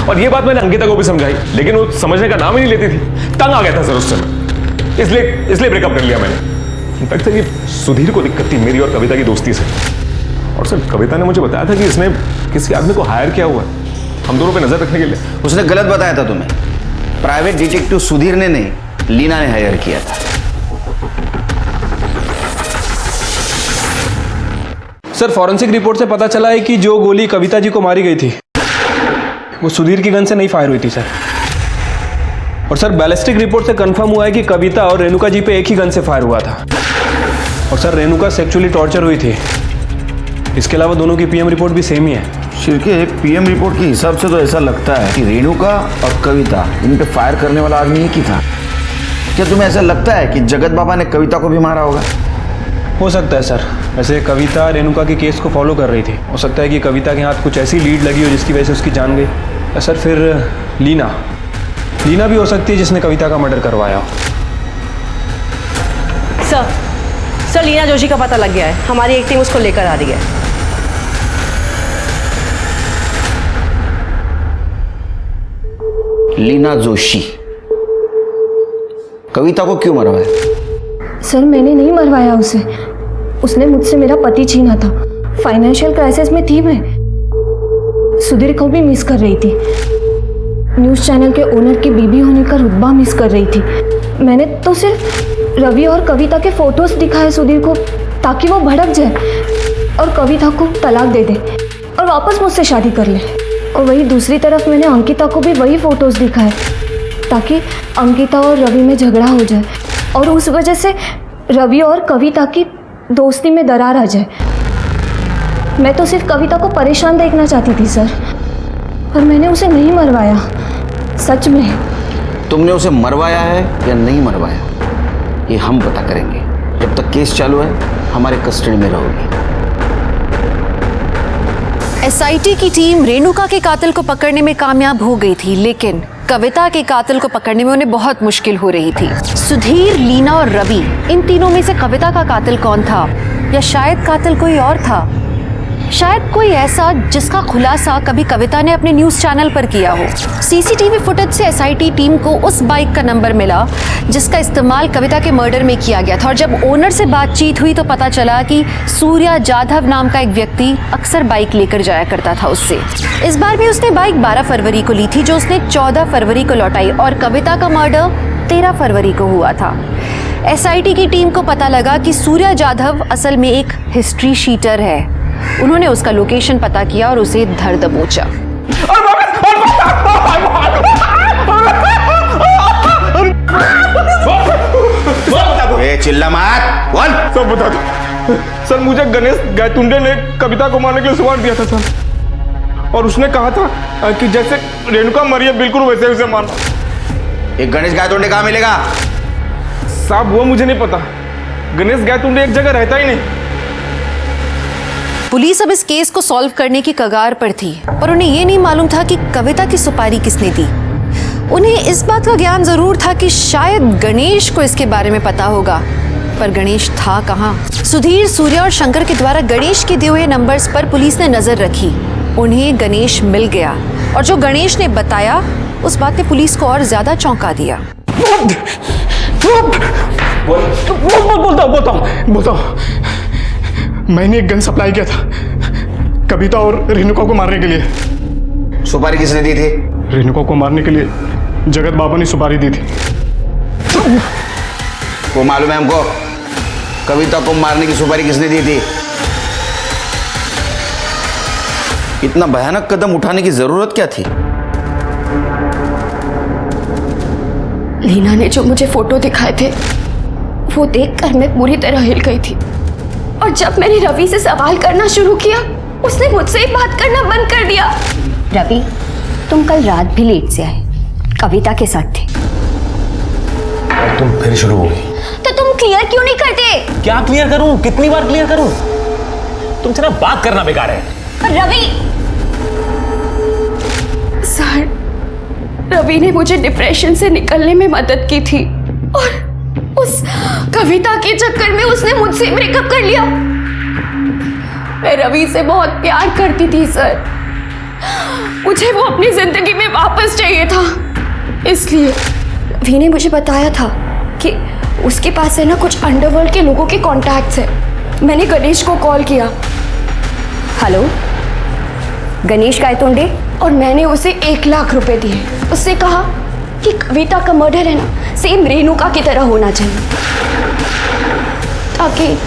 और ये बात मैंने अंकिता को भी समझाई, लेकिन वो समझने का नाम ही नहीं लेती थी। तंग आ गया था सर उस समय, इसलिए ब्रेकअप कर लिया मैंने। इनफैक्ट सर, ये सुधीर को दिक्कत थी मेरी और कविता की दोस्ती से। और सर, कविता ने मुझे बताया था कि इसने किसी आदमी को हायर किया हुआ है हम दोनों पे नजर रखने के लिए। उसने गलत बताया था तुम्हें। प्राइवेट डिटेक्टिव सुधीर ने नहीं, लीना ने हायर किया था। सर, फॉरेंसिक रिपोर्ट से पता चला है कि जो गोली कविता जी को मारी गई थी वो सुधीर की गन से नहीं फायर हुई थी सर। और सर, बैलिस्टिक रिपोर्ट से कंफर्म हुआ है कि कविता और रेणुका जी पे एक ही गन से फायर हुआ था। और सर, रेणुका सेक्सुअली टॉर्चर हुई थी। इसके अलावा दोनों की PM रिपोर्ट भी सेम ही है। शिरके, एक PM रिपोर्ट के हिसाब से तो ऐसा लगता है कि रेणुका और कविता इन पे फायर करने वाला आदमी एक ही था। क्या तुम्हें ऐसा लगता है कि जगत बाबा ने कविता को भी मारा होगा? हो सकता है सर। वैसे कविता रेणुका के केस को फॉलो कर रही थी। हो सकता है कि कविता के हाथ कुछ ऐसी लीड लगी हो जिसकी वजह से उसकी जान गई। सर, फिर लीना भी हो सकती है जिसने कविता का मर्डर करवाया हो। सर, लीना जोशी का पता लग गया है। हमारी एक टीम उसको लेकर आ रही है। लीना जोशी कविता को क्यों मरवाया? सर, मैंने नहीं मरवाया उसे। उसने मुझसे मेरा पति छीना था। फाइनेंशियल क्राइसिस में थी मैं। सुधीर को भी मिस कर रही थी। न्यूज़ चैनल के ओनर की बीबी होने का रुतबा मिस कर रही थी। मैंने तो सिर्फ रवि और कविता के फोटोज दिखाए सुधीर को ताकि वो भड़क जाए और कविता को तलाक दे दे और वापस मुझसे शादी कर ले। और वही दूसरी तरफ मैंने अंकिता को भी वही फोटोज दिखाए ताकि अंकिता और रवि में झगड़ा हो जाए और उस वजह से रवि और कविता की दोस्ती में दरार आ जाए। मैं तो सिर्फ कविता को परेशान देखना चाहती थी सर, पर मैंने उसे नहीं मरवाया। सच में। तुमने उसे मरवाया है या नहीं मरवाया, ये हम पता करेंगे। जब तक केस चालू है हमारे कस्टडी में रहोगी। एसआईटी की टीम रेणुका के कातिल को पकड़ने में कामयाब हो गई थी, लेकिन कविता के कातिल को पकड़ने में उन्हें बहुत मुश्किल हो रही थी। सुधीर, लीना और रवि, इन तीनों में से कविता का कातिल कौन था, या शायद कातिल कोई और था? शायद कोई ऐसा जिसका खुलासा कभी कविता ने अपने न्यूज चैनल पर किया हो। सीसीटीवी फुटेज से एसआईटी टीम को उस बाइक का नंबर मिला जिसका इस्तेमाल कविता के मर्डर में किया गया था, और जब ओनर से बातचीत हुई तो पता चला कि सूर्या जाधव नाम का एक व्यक्ति अक्सर बाइक लेकर जाया करता था उससे। इस बार भी उसने बाइक 12 फरवरी को ली थी, जो उसने 14 फरवरी को लौटाई, और कविता का मर्डर 13 फरवरी को हुआ था। एसआईटी की टीम को पता लगा कि सूर्या जाधव असल में एक हिस्ट्री शीटर है। उन्होंने उसका लोकेशन पता किया और उसे धर दबोचा। चिल्ला मत, बोल। सब बता दो सर। मुझे गणेश गायतुंडे ने कविता को मारने के लिए सुपारी दिया था सर, और उसने कहा था कि जैसे रेणुका मरी है बिल्कुल वैसे उसे मारना। एक गणेश गायतुंडे कहाँ मिलेगा? साहब वो मुझे नहीं पता, गणेश गायतुंडे एक जगह रहता ही नहीं। पुलिस अब इस केस को सॉल्व करने की कगार पर थी, पर उन्हें यह नहीं मालूम था कि कविता की सुपारी किसने दी। उन्हें इस बात का ज्ञान जरूर था कि शायद गणेश को इसके बारे में पता होगा, पर गणेश था कहाँ? सुधीर, सूर्या और शंकर के द्वारा गणेश के दिए हुए नंबर्स पर पुलिस ने नजर रखी। उन्हें गणेश मिल गया, और जो गणेश ने बताया उस बात ने पुलिस को और ज्यादा चौंका दिया। बोलता हूँ मैंने एक गन सप्लाई किया था कविता और रेणुका को मारने के लिए। सुपारी किसने दी थी? रेणुका को मारने के लिए जगत बाबा ने सुपारी दी थी। वो मालूम है हमको, कविता को मारने की सुपारी किसने दी थी? इतना भयानक कदम उठाने की जरूरत क्या थी? लीना ने जो मुझे फोटो दिखाए थे वो देखकर मैं पूरी तरह हिल गई थी, और जब मैंने रवि से सवाल करना शुरू किया उसने मुझसे ही बात करना बंद कर दिया। रवि, तुम कल रात भी लेट से आए, कविता के साथ थे। और तुम फिर शुरू हो गई। तो तुम क्लियर क्यों नहीं करते? क्या क्लियर करूं? कितनी बार क्लियर करूं? तुमसे ना बात करना बेकार है। रवि सर, रवि ने मुझे डिप्रेशन से निकलने में मदद की थी, और उस कविता के चक्कर में उसने मुझसे ब्रेकअप कर लिया। मैं रवि से बहुत प्यार करती थी सर, मुझे वो अपनी जिंदगी में वापस चाहिए था। इसलिए रवि ने मुझे बताया था कि उसके पास है ना कुछ अंडरवर्ल्ड के लोगों के कॉन्टैक्ट्स है। मैंने गणेश को कॉल किया। हेलो, गणेश गायतुंडे? और मैंने उसे 1 लाख रुपए दिए। उससे कहा कि कविता का मर्डर है ना सेम रेणुका की तरह होना चाहिए, ताकि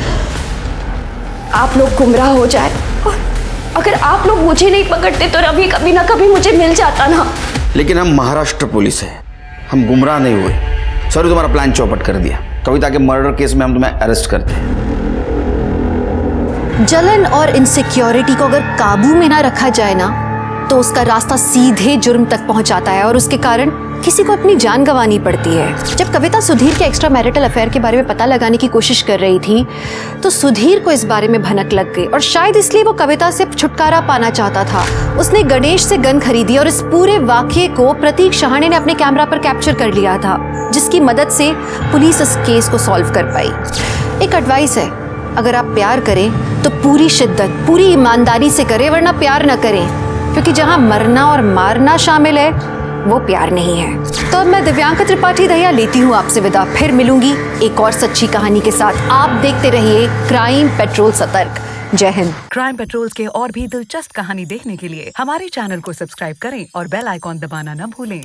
आप लोग गुमराह हो जाए, और अगर आप लोग मुझे नहीं पकड़ते तो रवि कभी ना कभी मुझे मिल जाता ना। लेकिन हम महाराष्ट्र पुलिस है, हम गुमराह नहीं हुए। सॉरी, तुम्हारा प्लान चौपट कर दिया। कविता के मर्डर केस में हम तुम्हें अरेस्ट करते हैं। जलन और इनसिक्योरिटी को अगर काबू में ना रखा जाए ना तो उसका रास्ता सीधे जुर्म तक पहुंचाता है, और उसके कारण किसी को अपनी जान गंवानी पड़ती है। जब कविता सुधीर के एक्स्ट्रा मैरिटल अफेयर के बारे में पता लगाने की कोशिश कर रही थी तो सुधीर को इस बारे में भनक लग गई, और शायद इसलिए वो कविता से छुटकारा पाना चाहता था। उसने गणेश से गन खरीदी और इस पूरे वाकये को प्रतीक शहाणे ने अपने कैमरा पर कैप्चर कर लिया था, जिसकी मदद से पुलिस इस केस को सॉल्व कर पाई। एक एडवाइस है, अगर आप प्यार करें तो पूरी शिद्दत, पूरी ईमानदारी से करें, वरना प्यार न करें, क्योंकि जहां मरना और मारना शामिल है वो प्यार नहीं है। तो अब मैं दिव्यांका त्रिपाठी दहिया लेती हूँ आपसे विदा। फिर मिलूंगी एक और सच्ची कहानी के साथ। आप देखते रहिए क्राइम पेट्रोल सतर्क। जय हिंद। क्राइम पेट्रोल के और भी दिलचस्प कहानी देखने के लिए हमारे चैनल को सब्सक्राइब करें और बेल आइकॉन दबाना न भूलें।